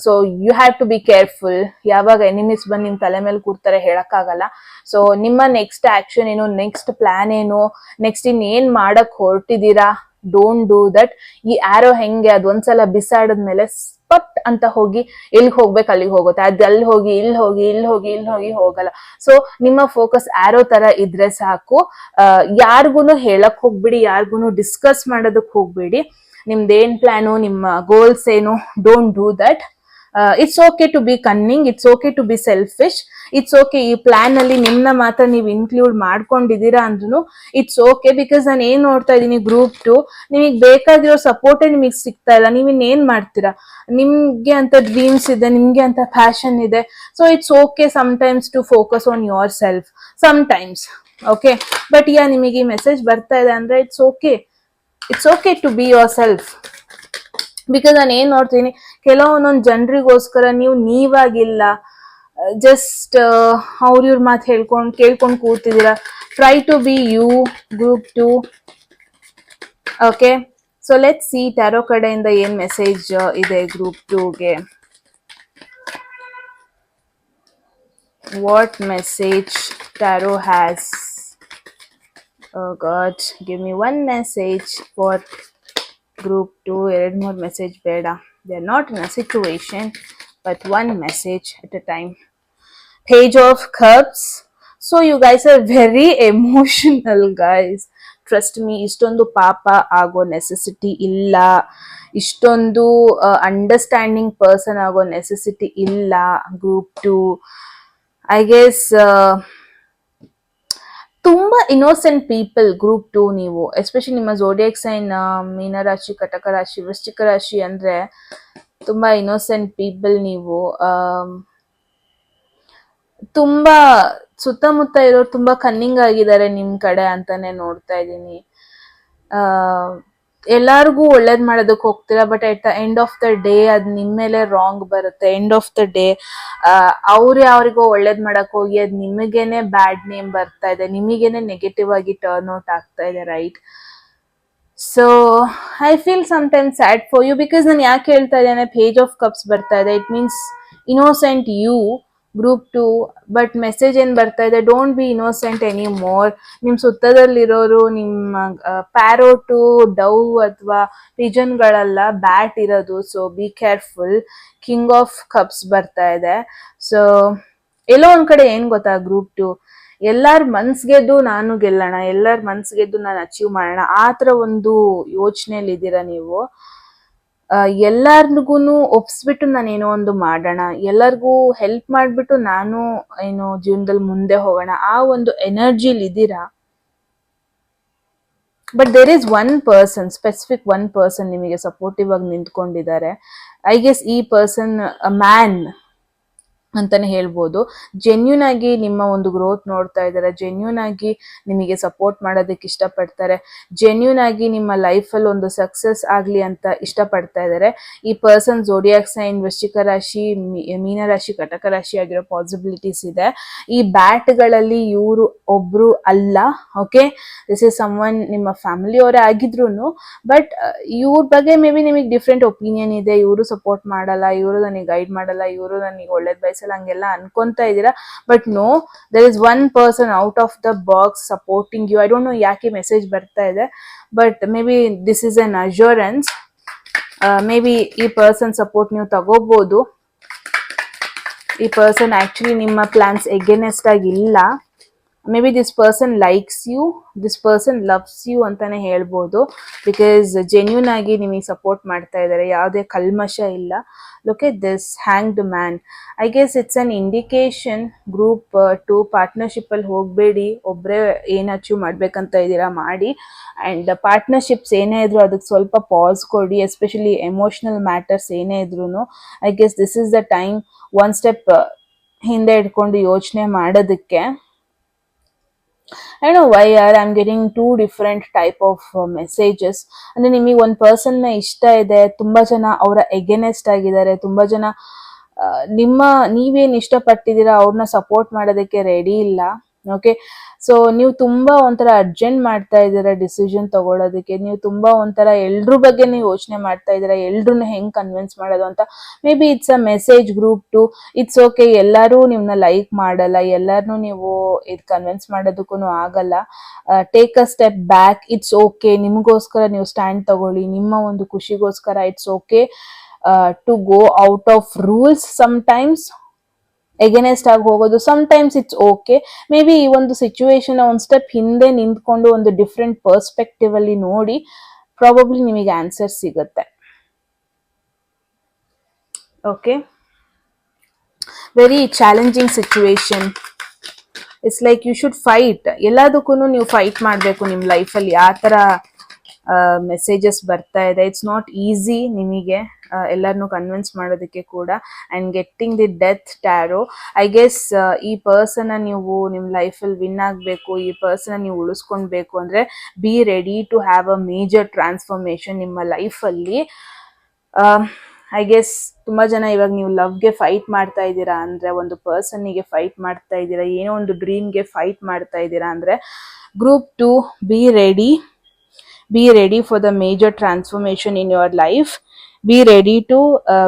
So you have to be careful. ಯಾವಾಗ ಎನಿಮೀಸ್ ಬಂದು ನಿಮ್ ತಲೆ ಮೇಲೆ ಕೂರ್ತಾರೆ ಹೇಳಕ್ಕಾಗಲ್ಲ. ಸೊ ನಿಮ್ಮ ನೆಕ್ಸ್ಟ್ ಆಕ್ಷನ್ ಏನು, ನೆಕ್ಸ್ಟ್ ಪ್ಲಾನ್ ಏನು, ನೆಕ್ಸ್ಟ್ ಇನ್ನೇನ್ ಮಾಡಕ್ ಹೊರಟಿದ್ದೀರಾ, ಡೋಂಟ್ ಡೂ ದಟ್. ಈ ಆರೋ ಹೆಂಗೆ, ಅದೊಂದ್ಸಲ ಬಿಸಾಡಿದ್ಮೇಲೆ ಪಟ್ ಅಂತ ಹೋಗಿ ಎಲ್ಲಿಗೆ ಹೋಗ್ಬೇಕು ಅಲ್ಲಿಗೆ ಹೋಗುತ್ತೆ. ಅದು ಅಲ್ಲಿ ಹೋಗಿ ಇಲ್ಲಿ ಹೋಗಿ ಇಲ್ಲಿ ಹೋಗಿ ಇಲ್ಲಿ ಹೋಗಿ ಹೋಗಲ್ಲ. ಸೊ ನಿಮ್ಮ ಫೋಕಸ್ ಆರೋ ತರ ಇದ್ರೆ ಸಾಕು. ಯಾರಿಗೂನು ಹೇಳಕ್ ಹೋಗ್ಬಿಡಿ, ಯಾರಿಗೂನು ಡಿಸ್ಕಸ್ ಮಾಡೋದಕ್ ಹೋಗ್ಬೇಡಿ. ನಿಮ್ದೇನ್ ಪ್ಲಾನು, ನಿಮ್ಮ ಗೋಲ್ಸ್ ಏನು, don't do that. It's okay to be cunning, it's okay to be selfish, it's okay. ಈ ಪ್ಲಾನ್ ಅಲ್ಲಿ ನಿಮ್ನ ಮಾತ್ರ ನೀವು ಇನ್ಕ್ಲೂಡ್ ಮಾಡ್ಕೊಂಡಿದೀರಾ ಅಂದ್ರೂ ಇಟ್ಸ್ ಓಕೆ. ಬಿಕಾಸ್ ನಾನು ಏನ್ ನೋಡ್ತಾ ಇದ್ದೀನಿ, ಗ್ರೂಪ್ 2 ನಿಮಗೆ ಬೇಕಾಗಿರೋ ಸಪೋರ್ಟೇ ನಿಮಗೆ ಸಿಗ್ತಾ ಇಲ್ಲ. ನೀವು ಇನ್ನೇನ್ ಮಾಡ್ತೀರಾ? ನಿಮ್ಗೆ ಅಂತ ಡ್ರೀಮ್ಸ್ ಇದೆ, ನಿಮ್ಗೆ ಅಂತ ಪ್ಯಾಷನ್ ಇದೆ. So it's okay sometimes to focus on yourself, sometimes. Okay, but yeah ನಿಮಗೆ ಈ ಮೆಸೇಜ್ ಬರ್ತಾ ಇದೆ ಅಂದ್ರೆ it's okay, it's okay to be yourself. Because ನಾನು ಏನ್ ನೋಡ್ತೀನಿ, ಕೆಲವೊಂದೊಂದು ಜನರಿಗೋಸ್ಕರ ನೀವು ನೀವಾಗಿಲ್ಲ, ಜಸ್ಟ್ ಅವ್ರ ಮಾತು ಕೇಳ್ಕೊಂಡು ಕೂತಿದ್ದೀರಾ. Try to be you, group 2. Okay, so let see tarot ಕಡೆಯಿಂದ ಏನ್ ಮೆಸೇಜ್ ಇದೆ ಗ್ರೂಪ್ 2ಗೆ. What message tarot has? Oh God, give me one message for group 2. ಎರಡು ಮೂರು ಮೆಸೇಜ್ ಬೇಡ. They are not in a situation, but one message at a time. Page of Cups. So you guys are very emotional, guys. Trust me, ಇಷ್ಟೊಂದು ಪಾಪ ಆಗೋ necessity ಇಲ್ಲ, ಇಷ್ಟೊಂದು understanding person ಆಗೋ necessity ಇಲ್ಲ ಗ್ರೂಪ್ 2. ಐ ಗೆಸ್ ತುಂಬಾ innocent people group 2 ನೀವು. Especially ನಿಮ್ಮ ಝೋಡಿಯಾಕ್ ಸೈನ್ ಮೀನರಾಶಿ, ಕಟಕ ರಾಶಿ, ವೃಶ್ಚಿಕ ರಾಶಿ ಅಂದ್ರೆ ತುಂಬಾ ಇನ್ನೋಸೆಂಟ್ ಪೀಪಲ್ ನೀವು. ತುಂಬಾ ಸುತ್ತಮುತ್ತ ಇರೋರು ತುಂಬಾ ಕನ್ನಿಂಗ್ ಆಗಿದ್ದಾರೆ ನಿಮ್ ಕಡೆ ಅಂತಾನೆ ನೋಡ್ತಾ ಇದ್ದೀನಿ. ಎಲ್ಲಾರ್ಗೂ ಒಳ್ಳೇದ್ ಮಾಡೋದಕ್ಕೆ ಹೋಗ್ತೀರಾ, but at the end of the day ಅದ್ ನಿಮ್ ಮೇಲೆ ರಾಂಗ್ ಬರುತ್ತೆ. ಎಂಡ್ ಆಫ್ ದ ಡೇ ಯಾರಿಗೋ ಒಳ್ಳೇದ್ ಮಾಡಕ್ ಹೋಗಿ ಅದ್ ನಿಮಗೇನೆ ಬ್ಯಾಡ್ ನೇಮ್ ಬರ್ತಾ ಇದೆ, ನಿಮಗೇನೆ ನೆಗೆಟಿವ್ ಆಗಿ ಟರ್ನ್ ಔಟ್ ಆಗ್ತಾ ಇದೆ, right? So I feel sometimes sad for you. Because ನಾನು ಯಾಕೆ ಹೇಳ್ತಾ ಇದ್ದೇನೆ, ಪೇಜ್ ಆಫ್ ಕಪ್ಸ್ ಬರ್ತಾ ಇದೆ, it means innocent you group 2. But message ಏನ್ ಬರ್ತಾ ಇದೆ, don't be innocent any more. ನಿಮ್ ಸುತ್ತದಲ್ಲಿರೋರು ನಿಮ್ಮ ಪ್ಯಾರೋಟು, ಡವ್ ಅಥವಾ ಪಿಜನ್ಗಳಲ್ಲ, ಬ್ಯಾಟ್ ಇರೋದು. So be careful. King of cups ಬರ್ತಾ ಇದೆ. ಸೊ ಎಲ್ಲೋ ಒಂದ್ ಕಡೆ ಏನ್ ಗೊತ್ತಾ ಗ್ರೂಪ್ 2, ಎಲ್ಲಾರ್ ಮನ್ಸ್ ಗೆದ್ದು ನಾನು ಗೆಲ್ಲೋಣ, ಎಲ್ಲಾರ್ ಮನ್ಸ್ ಗೆದ್ದು ನಾನು ಅಚೀವ್ ಮಾಡೋಣ, ಆ ತರ ಒಂದು ಯೋಚನೆಯಲ್ಲಿ ಇದ್ದೀರಾ ನೀವು. ಎಲ್ಲಾರ್ಗು ಒಪ್ಸ್ಬಿಟ್ಟು ನಾನೇನೋ ಒಂದು ಮಾಡೋಣ, ಎಲ್ಲರಿಗೂ ಹೆಲ್ಪ್ ಮಾಡಿಬಿಟ್ಟು ನಾನು ಏನೋ ಜೀವನದಲ್ಲಿ ಮುಂದೆ ಹೋಗೋಣ, ಆ ಒಂದು ಎನರ್ಜಿಲಿ ಇದ್ದೀರಾ. But there is one person, specific one person ನಿಮಗೆ ಸಪೋರ್ಟಿವ್ ಆಗಿ ನಿಂತ್ಕೊಂಡಿದ್ದಾರೆ. ಐ ಗೆಸ್ ಈ ಪರ್ಸನ್ ಮ್ಯಾನ್ ಅಂತಾನೆ ಹೇಳ್ಬೋದು. ಜೆನ್ಯೂನ್ ಆಗಿ ನಿಮ್ಮ ಒಂದು ಗ್ರೋತ್ ನೋಡ್ತಾ ಇದ್ದಾರೆ, ಜೆನ್ಯೂನ್ ಆಗಿ ನಿಮಗೆ ಸಪೋರ್ಟ್ ಮಾಡೋದಕ್ಕೆ ಇಷ್ಟಪಡ್ತಾರೆ, ಜೆನ್ಯೂನ್ ಆಗಿ ನಿಮ್ಮ ಲೈಫಲ್ಲಿ ಒಂದು ಸಕ್ಸಸ್ ಆಗಲಿ ಅಂತ ಇಷ್ಟಪಡ್ತಾ ಇದ್ದಾರೆ. ಈ ಪರ್ಸನ್ ಝೋಡಿಯಾಕ್ ಸೈನ್ ವೃಶ್ಚಿಕ ರಾಶಿ, ಮೀನರಾಶಿ, ಕಟಕ ರಾಶಿ ಆಗಿರೋ ಪಾಸಿಬಿಲಿಟೀಸ್ ಇದೆ. ಈ ಬ್ಯಾಟ್ಗಳಲ್ಲಿ ಇವರು ಒಬ್ರು ಅಲ್ಲ. ಓಕೆ, ದಿಸ್ ಇಸ್ ಸಮ್ವನ್ ನಿಮ್ಮ ಫ್ಯಾಮಿಲಿ ಅವರೇ ಆಗಿದ್ರು, ಬಟ್ ಇವ್ರ ಬಗ್ಗೆ ಮೇ ಬಿ ನಿಮಗೆ ಡಿಫ್ರೆಂಟ್ ಒಪಿನಿಯನ್ ಇದೆ. ಇವರು ಸಪೋರ್ಟ್ ಮಾಡಲ್ಲ, ಇವರು ನನಗೆ ಗೈಡ್ ಮಾಡಲ್ಲ, ಇವರು ನನಗೆ ಒಳ್ಳೇದ್ ಬಯಸಲ್ಲ, ಹಂಗೆಲ್ಲ ಅನ್ಕೊಂತ ಇದ್ದೀರಾ. But no, there is one person out of the box supporting you. I don't know ಯಾಕೆ ಮೆಸೇಜ್ ಬರ್ತಾ ಇದೆ, but maybe this is an assurance. Maybe ಈ ಪರ್ಸನ್ ಸಪೋರ್ಟ್ ನೀವು ತಗೋಬಹುದು. ಈ ಪರ್ಸನ್ ಆಕ್ಚುಲಿ ನಿಮ್ಮ ಪ್ಲಾನ್ಸ್ ಎಗೇನೆಸ್ಟ್ ಆಗಿಲ್ಲ. Maybe this person likes you, this person loves you ಅಂತಾನೆ ಹೇಳ್ಬೋದು. ಬಿಕಾಸ್ ಜೆನ್ಯೂನ್ ಆಗಿ ನಿಮಗೆ ಸಪೋರ್ಟ್ ಮಾಡ್ತಾ ಇದ್ದಾರೆ, ಯಾವುದೇ ಕಲ್ಮಶ ಇಲ್ಲ. Look at this hanged man. I guess it's an indication. Group 2 ಪಾರ್ಟ್ನರ್ಶಿಪ್ಪಲ್ಲಿ ಹೋಗಬೇಡಿ. ಒಬ್ಬರೇ ಏನು ಅಚೀವ್ ಮಾಡ್ಬೇಕಂತ ಇದ್ದೀರಾ ಮಾಡಿ. ಆ್ಯಂಡ್ ಪಾರ್ಟ್ನರ್ಶಿಪ್ಸ್ ಏನೇ ಇದ್ರು ಅದಕ್ಕೆ ಸ್ವಲ್ಪ ಪಾಸ್ ಕೊಡಿ, ಎಸ್ಪೆಷಲಿ ಎಮೋಷ್ನಲ್ ಮ್ಯಾಟರ್ಸ್ ಏನೇ ಇದ್ರು. I guess this is the time one step ಹಿಂದೆ ಇಟ್ಕೊಂಡು ಯೋಚನೆ ಮಾಡೋದಕ್ಕೆ. I don't know why I'm getting two different type of messages. ಅಂದ್ರೆ ನಿಮಗೆ ಒಂದು ಪರ್ಸನ್ ಇಷ್ಟ ಇದೆ, ತುಂಬಾ ಜನ ಅವರ ಎಗೇನೆಸ್ಟ್ ಆಗಿದ್ದಾರೆ, ತುಂಬಾ ಜನ ನೀವೇನು ಇಷ್ಟಪಟ್ಟಿದ್ದೀರಾ ಅವ್ರನ್ನ ಸಪೋರ್ಟ್ ಮಾಡೋದಕ್ಕೆ ರೆಡಿ ಇಲ್ಲ. ಓಕೆ, ಸೊ ನೀವು ತುಂಬಾ ಒಂಥರ ಅರ್ಜೆಂಟ್ ಮಾಡ್ತಾ ಇದ್ದೀರಾ ಡಿಸಿಷನ್ ತಗೊಳ್ಳೋದಕ್ಕೆ. ನೀವು ತುಂಬಾ ಒಂಥರ ಎಲ್ರ ಬಗ್ಗೆ ನೀವು ಯೋಚನೆ ಮಾಡ್ತಾ ಇದ್ದೀರಾ, ಎಲ್ರನ್ನ ಹೆಂಗ್ ಕನ್ವಿನ್ಸ್ ಮಾಡೋದು ಅಂತ. May be it's a message group 2. It's okay, ಎಲ್ಲರೂ ನಿಮ್ನ ಲೈಕ್ ಮಾಡಲ್ಲ, ಎಲ್ಲಾರನ್ನೂ ನೀವು ಇದು ಕನ್ವಿನ್ಸ್ ಮಾಡೋದಕ್ಕೂ ಆಗಲ್ಲ. Take a step back. It's okay, ನಿಮಗೋಸ್ಕರ ನೀವು ಸ್ಟ್ಯಾಂಡ್ ತಗೊಳ್ಳಿ, ನಿಮ್ಮ ಒಂದು ಖುಷಿಗೋಸ್ಕರ. It's okay to go out of rules sometimes, against ಆಗಿ ಹೋಗೋದು. Sometimes it's okay. Maybe ಈ ಒಂದು ಸಿಚುವೇಶನ್ ಒಂದು ಸ್ಟೆಪ್ ಹಿಂದೆ ನಿಂತ್ಕೊಂಡು ಒಂದು ಡಿಫ್ರೆಂಟ್ ಪರ್ಸ್ಪೆಕ್ಟಿವ್ ಅಲ್ಲಿ ನೋಡಿ, ಪ್ರಾಬಬ್ಲಿ ನಿಮಗೆ ಆನ್ಸರ್ ಸಿಗುತ್ತೆ. Okay, very challenging situation. It's like you should fight. ಎಲ್ಲದಕ್ಕೂ ನೀವು ಫೈಟ್ ಮಾಡಬೇಕು ನಿಮ್ಮ ಲೈಫಲ್ಲಿ. ಆ ಥರ ಮೆಸೇಜಸ್ ಬರ್ತಾ ಇದೆ. ಇಟ್ಸ್ ನಾಟ್ ಈಸಿ ನಿಮಗೆ ಎಲ್ಲರನ್ನೂ ಕನ್ವಿನ್ಸ್ ಮಾಡೋದಕ್ಕೆ ಕೂಡ. And getting the death tarot, I guess ಈ ಪರ್ಸನ್ನ ನೀವು ನಿಮ್ಮ ಲೈಫಲ್ಲಿ ವಿನ್ ಆಗಬೇಕು, ಈ ಪರ್ಸನ್ನ ನೀವು ಉಳಿಸ್ಕೊಳ್ಬೇಕು ಅಂದರೆ be ready to have a major transformation ನಿಮ್ಮ ಲೈಫಲ್ಲಿ. ಐ ಗೆಸ್ ತುಂಬ ಜನ ಇವಾಗ ನೀವು ಲವ್ಗೆ ಫೈಟ್ ಮಾಡ್ತಾ ಇದ್ದೀರಾ ಅಂದರೆ, ಒಂದು ಪರ್ಸನ್ನಿಗೆ ಫೈಟ್ ಮಾಡ್ತಾ ಇದ್ದೀರಾ, ಏನೋ ಒಂದು ಡ್ರೀಮ್ಗೆ ಫೈಟ್ ಮಾಡ್ತಾ ಇದ್ದೀರಾ ಅಂದರೆ, group 2 be ready. Be ready for the major transformation in your life. Be ready to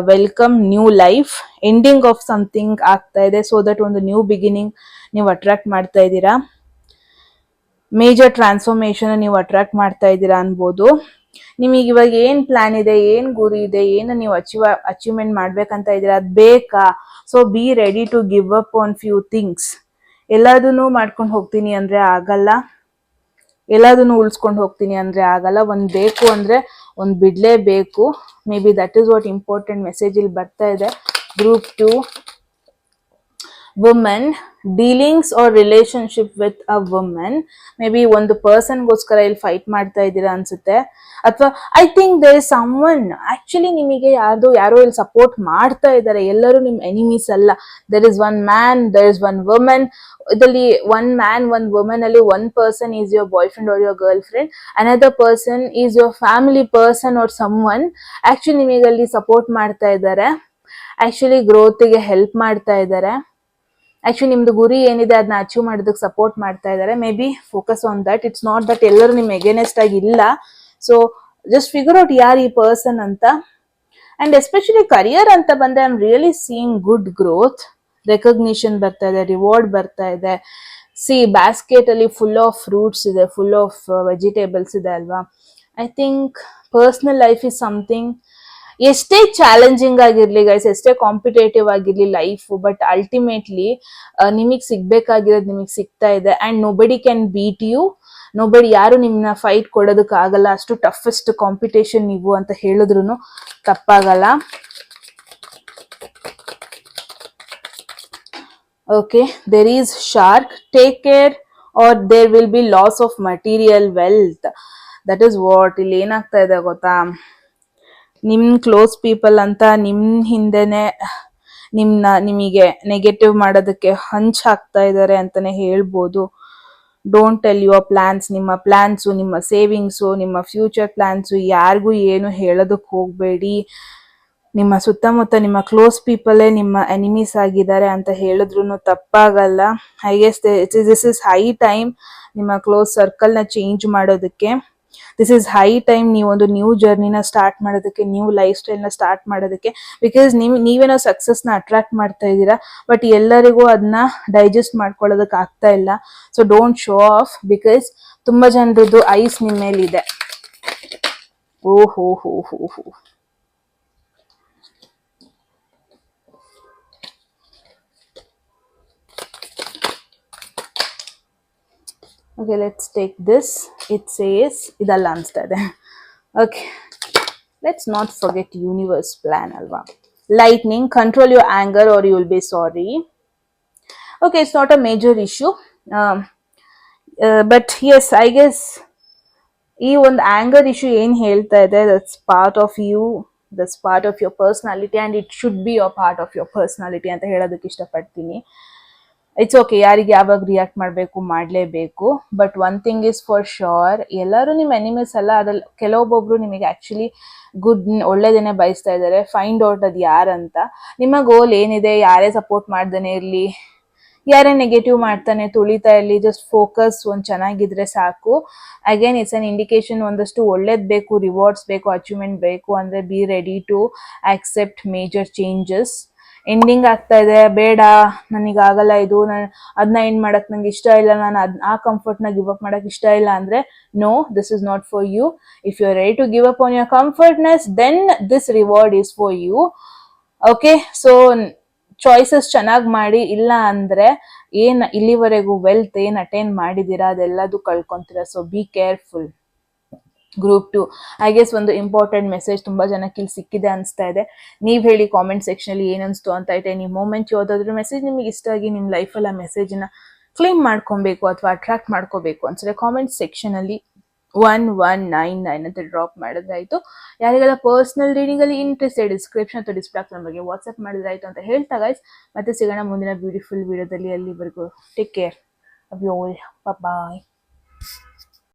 welcome new life. Ending of something ಆಗ್ತಾ ಇದೆ, so that ಒಂದು ನ್ಯೂ ಬಿಗಿನಿಂಗ್ ನೀವು ಅಟ್ರಾಕ್ಟ್ ಮಾಡ್ತಾ ಇದ್ದೀರಾ. ಮೇಜರ್ ಟ್ರಾನ್ಸ್ಫಾರ್ಮೇಷನ್ ನೀವು ಅಟ್ರಾಕ್ಟ್ ಮಾಡ್ತಾ ಇದ್ದೀರಾ ಅನ್ಬೋದು. ನಿಮಗೆ ಇವಾಗ ಏನು ಪ್ಲಾನ್ ಇದೆ, ಏನು ಗುರಿ ಇದೆ, ಏನು ನೀವು ಅಚೀವ್ಮೆಂಟ್ ಮಾಡ್ಬೇಕಂತ ಇದ್ದೀರಾ, ಅದು ಬೇಕಾ? So be ready to give up on few things. ಎಲ್ಲದನ್ನೂ ಮಾಡ್ಕೊಂಡು ಹೋಗ್ತೀನಿ ಅಂದರೆ ಆಗಲ್ಲ, ಎಲ್ಲದನ್ನು ಉಳಿಸ್ಕೊಂಡು ಹೋಗ್ತೀನಿ ಅಂದರೆ ಆಗಲ್ಲ. ಒಂದು ಬೇಕು ಅಂದರೆ ಒಂದು ಬಿಡಲೇಬೇಕು. Maybe that is what important message ಇಲ್ಲಿ ಬರ್ತಾ ಇದೆ. Group 2 women, dealings or relationship with a women. Maybe ಒಂದು ಪರ್ಸನ್ಗೋಸ್ಕರ ಇಲ್ಲಿ ಫೈಟ್ ಮಾಡ್ತಾ ಇದ್ದೀರಾ ಅನ್ಸುತ್ತೆ. ಅಥವಾ I think there is someone, actually ನಿಮಗೆ ಯಾರೋ ಇಲ್ಲಿ ಸಪೋರ್ಟ್ ಮಾಡ್ತಾ ಇದ್ದಾರೆ. ಎಲ್ಲರೂ ನಿಮ್ಮ ಎನಿಮೀಸ್ ಅಲ್ಲ. There is one man, there is one women. ಇದರಲ್ಲಿ ಒನ್ ಮ್ಯಾನ್, ಒನ್ ವುಮೆನ್ ಅಲ್ಲಿ one person is your boyfriend or your girlfriend, another person is your family person or someone. Actually ನಿಮಗಲ್ಲಿ support ಮಾಡ್ತಾ ಇದ್ದಾರೆ, actually ಗ್ರೋತ್ಗೆ help ಮಾಡ್ತಾ ಇದ್ದಾರೆ. Actually ನಿಮ್ದು ಗುರಿ ಏನಿದೆ ಅದನ್ನ ಅಚೀವ್ ಮಾಡೋದಕ್ಕೆ ಸಪೋರ್ಟ್ ಮಾಡ್ತಾ ಇದ್ದಾರೆ. May be focus on that. It's not that ಎಲ್ಲರೂ ನಿಮ್ಮ ಎಗೇನೆಸ್ಟ್ ಆಗಿ ಇಲ್ಲ. ಸೊ ಜಸ್ಟ್ ಫಿಗರ್ ಔಟ್ ಯಾರು ಈ ಪರ್ಸನ್ ಅಂತ. ಅಂಡ್ ಎಸ್ಪೆಷಲಿ ಕರಿಯರ್ ಅಂತ ಬಂದ್ರೆ I am really seeing good growth. Recognition ಬರ್ತಾ ಇದೆ, ರಿವಾರ್ಡ್ ಬರ್ತಾ ಇದೆ. ಬ್ಯಾಸ್ಕೆಟ್ ಅಲ್ಲಿ ಫುಲ್ ಆಫ್ ಫ್ರೂಟ್ಸ್ ಇದೆ, ಫುಲ್ ಆಫ್ ವೆಜಿಟೇಬಲ್ಸ್ ಇದೆ ಅಲ್ವಾ. I think personal life is something ಎಷ್ಟೇ ಚಾಲೆಂಜಿಂಗ್ ಆಗಿರ್ಲಿ ಗೈಸ್, ಎಷ್ಟೇ ಕಾಂಪಿಟೇಟಿವ್ ಆಗಿರ್ಲಿ ಲೈಫ್, ಬಟ್ ಅಲ್ಟಿಮೇಟ್ಲಿ ನಿಮಗ್ ಸಿಗ್ಬೇಕಾಗಿರೋದು ನಿಮಗ್ ಸಿಗ್ತಾ ಇದೆ. And nobody can beat you, nobody, ಯಾರು ನಿಮ್ನ ಫೈಟ್ ಕೊಡೋದಕ್ಕೆ ಆಗಲ್ಲ. ಅಷ್ಟು ಟಫೆಸ್ಟ್ ಕಾಂಪಿಟೇಷನ್ ನೀವು ಅಂತ ಹೇಳಿದ್ರು ತಪ್ಪಾಗಲ್ಲ. Okay, there is shark, take care or there will be loss of material wealth. That is what ಇಲ್ಲಿ ಏನಾಗ್ತಾ ಇದೆ ಗೊತ್ತಾ, ನಿಮ್ ಕ್ಲೋಸ್ ಪೀಪಲ್ ಅಂತ ನಿಮ್ ಹಿಂದೆನೆ ನಿಮಗೆ ನೆಗೆಟಿವ್ ಮಾಡೋದಕ್ಕೆ ಹಂಚ್ ಹಾಕ್ತಾ ಇದ್ದಾರೆ ಅಂತಾನೆ ಹೇಳ್ಬೋದು. ಡೋಂಟ್ ಟೆಲ್ ಯುವರ್ ಪ್ಲಾನ್ಸ್, ನಿಮ್ಮ ಪ್ಲಾನ್ಸು, ನಿಮ್ಮ ಸೇವಿಂಗ್ಸು, ನಿಮ್ಮ ಫ್ಯೂಚರ್ ಪ್ಲಾನ್ಸು ಯಾರಿಗೂ ಏನು ಹೇಳೋದಕ್ಕೆ ಹೋಗಬೇಡಿ. ನಿಮ್ಮ ಸುತ್ತಮುತ್ತ ನಿಮ್ಮ ಕ್ಲೋಸ್ ಪೀಪಲೇ ನಿಮ್ಮ ಎನಿಮೀಸ್ ಆಗಿದ್ದಾರೆ ಅಂತ ಹೇಳಿದ್ರು ತಪ್ಪಾಗಲ್ಲ. I guess this is high time ನಿಮ್ಮ ಕ್ಲೋಸ್ ಸರ್ಕಲ್ನ ಚೇಂಜ್ ಮಾಡೋದಕ್ಕೆ. ದಿಸ್ ಇಸ್ ಹೈ ಟೈಮ್ ನೀವೊಂದು ನ್ಯೂ ಜರ್ನಿನ ಸ್ಟಾರ್ಟ್ ಮಾಡೋದಕ್ಕೆ, ನ್ಯೂ ಲೈಫ್ ಸ್ಟೈಲ್ನ ಸ್ಟಾರ್ಟ್ ಮಾಡೋದಕ್ಕೆ. ಬಿಕಾಸ್ ನೀವೇನೋ ಸಕ್ಸಸ್ನ ಅಟ್ರಾಕ್ಟ್ ಮಾಡ್ತಾ ಇದ್ದೀರಾ, ಬಟ್ ಎಲ್ಲರಿಗೂ ಅದನ್ನ ಡೈಜೆಸ್ಟ್ ಮಾಡ್ಕೊಳ್ಳೋದಕ್ಕೆ ಆಗ್ತಾ ಇಲ್ಲ. So don't show of, because ತುಂಬಾ ಜನರದ್ದು ಐಸ್ ನಿಮ್ಮ ಮೇಲಿದೆ. ಓ ಹೋ ಹೋ ಹೋ ಹೋ. Okay, let's take this. It says, ಇದಲ್ಲ ಅನಿಸ್ತಾ ಇದೆ. Okay, let's not forget universe plan alva. Lightning, control your anger or you will be sorry. Okay, it's not a major issue. But yes, I guess ಈ ಒಂದು anger issue ಏನ್ ಹೇಳ್ತಾ ಇದೆ, that's part of you, that's part of your personality and it should be your part of your personality ಅಂತ ಹೇಳೋದಕ್ಕೆ ಇಷ್ಟಪಡ್ತೀನಿ. It's okay, ಯಾರಿಗೆ ಯಾವಾಗ ರಿಯಾಕ್ಟ್ ಮಾಡಬೇಕು ಮಾಡಲೇಬೇಕು. But one thing is for sure, ಎಲ್ಲರೂ ನಿಮ್ಮ ಎನಿಮೀಸ್ ಅಲ್ಲ. ಅದ್ರಲ್ಲಿ ಕೆಲವೊಬ್ಬೊಬ್ರು ನಿಮಗೆ ಆ್ಯಕ್ಚುಲಿ ಒಳ್ಳೇದೇನೆ ಬಯಸ್ತಾ ಇದ್ದಾರೆ. ಫೈಂಡ್ ಔಟ್ ಅದು ಯಾರಂತ. ನಿಮ್ಮ ಗೋಲ್ ಏನಿದೆ, ಯಾರೇ ಸಪೋರ್ಟ್ ಮಾಡ್ದೇನೆ ಇರಲಿ, ಯಾರೇ ನೆಗೆಟಿವ್ ಮಾಡ್ತಾನೆ ತುಳಿತಾ ಇರಲಿ, ಜಸ್ಟ್ ಫೋಕಸ್ ಒಂದು ಚೆನ್ನಾಗಿದ್ರೆ ಸಾಕು. ಅಗೇನ್ ಇಟ್ಸ್ ಅನ್ ಇಂಡಿಕೇಶನ್, ಒಂದಷ್ಟು ಒಳ್ಳೇದು ಬೇಕು, ರಿವಾರ್ಡ್ಸ್ ಬೇಕು, ಅಚೀವ್ಮೆಂಟ್ ಬೇಕು ಅಂದರೆ be ready to accept major changes. Ending ಆಗ್ತಾ ಇದೆ, ಬೇಡ ನನಗಾಗಲ್ಲ ಇದು, ನಾನು ಅದನ್ನ ಎಂಡ್ ಮಾಡಕ್ ನಂಗೆ ಇಷ್ಟ ಇಲ್ಲ, ನಾನು ಆ ಕಂಫರ್ಟ್ನ ಗಿವ್ ಅಪ್ ಮಾಡಕ್ ಇಷ್ಟ ಇಲ್ಲ ಅಂದ್ರೆ no, this is not for you. If you are ready to give up on your comfortness, then this reward is for you. Okay, so choices ಚೆನ್ನಾಗಿ ಮಾಡಿ. ಇಲ್ಲ ಅಂದ್ರೆ ಏನ್ ಇಲ್ಲಿವರೆಗೂ ವೆಲ್ತ್ ಏನ್ ಅಟೈನ್ ಮಾಡಿದೀರಾ ಅದೆಲ್ಲದು ಕಳ್ಕೊಂತೀರಾ. So be careful. Group 2, I guess ಒಂದು ಇಂಪಾರ್ಟೆಂಟ್ ಮೆಸೇಜ್ ತುಂಬಾ ಜನಕ್ಕೆ ಇಲ್ಲಿ ಸಿಕ್ಕಿದೆ ಅನಿಸ್ತಾ ಇದೆ. ನೀವ್ ಹೇಳಿ ಕಾಮೆಂಟ್ ಸೆಕ್ಷನ್ ಅಲ್ಲಿ ಏನನ್ಸ್ತು ಅಂತ. ಐತೆ ನೀವು ಮೂಮೆಂಟ್ ಯಾವ್ದಾದ್ರು ಮೆಸೇಜ್ ನಿಮಗೆ ಇಷ್ಟ ಆಗಿ ನಿಮ್ ಲೈಫಲ್ಲಿ ಆ ಮೆಸೇಜ್ನ ಕ್ಲೇಮ್ ಮಾಡ್ಕೊಬೇಕು ಅಥವಾ ಅಟ್ರಾಕ್ಟ್ ಮಾಡ್ಕೋಬೇಕು ಅನ್ಸಿದ್ರೆ ಕಾಮೆಂಟ್ ಸೆಕ್ಷನ್ ಅಲ್ಲಿ 1199 ಅಂತ ಡ್ರಾಪ್ ಮಾಡಿದ್ರಾಯ್ತು. ಯಾರಿಗೆಲ್ಲ ಪರ್ಸನಲ್ ರೀಡಿಂಗ್ ಅಲ್ಲಿ ಇಂಟ್ರೆಸ್ಟೆಡ್, ಡಿಸ್ಕ್ರಿಪ್ಷನ್ ಅಥವಾ ಡಿಸ್ಪ್ಲೇ ನಂಬರ್ಗೆ ವಾಟ್ಸ್ಆಪ್ ಮಾಡಿದ್ರಾಯ್ತು ಅಂತ ಹೇಳ್ತಾ ಗೈಸ್, ಮತ್ತೆ ಸಿಗೋಣ ಮುಂದಿನ ಬ್ಯೂಟಿಫುಲ್ ವಿಡಿಯೋದಲ್ಲಿ. ಅಲ್ಲಿವರೆಗೂ take care of you all. Bye.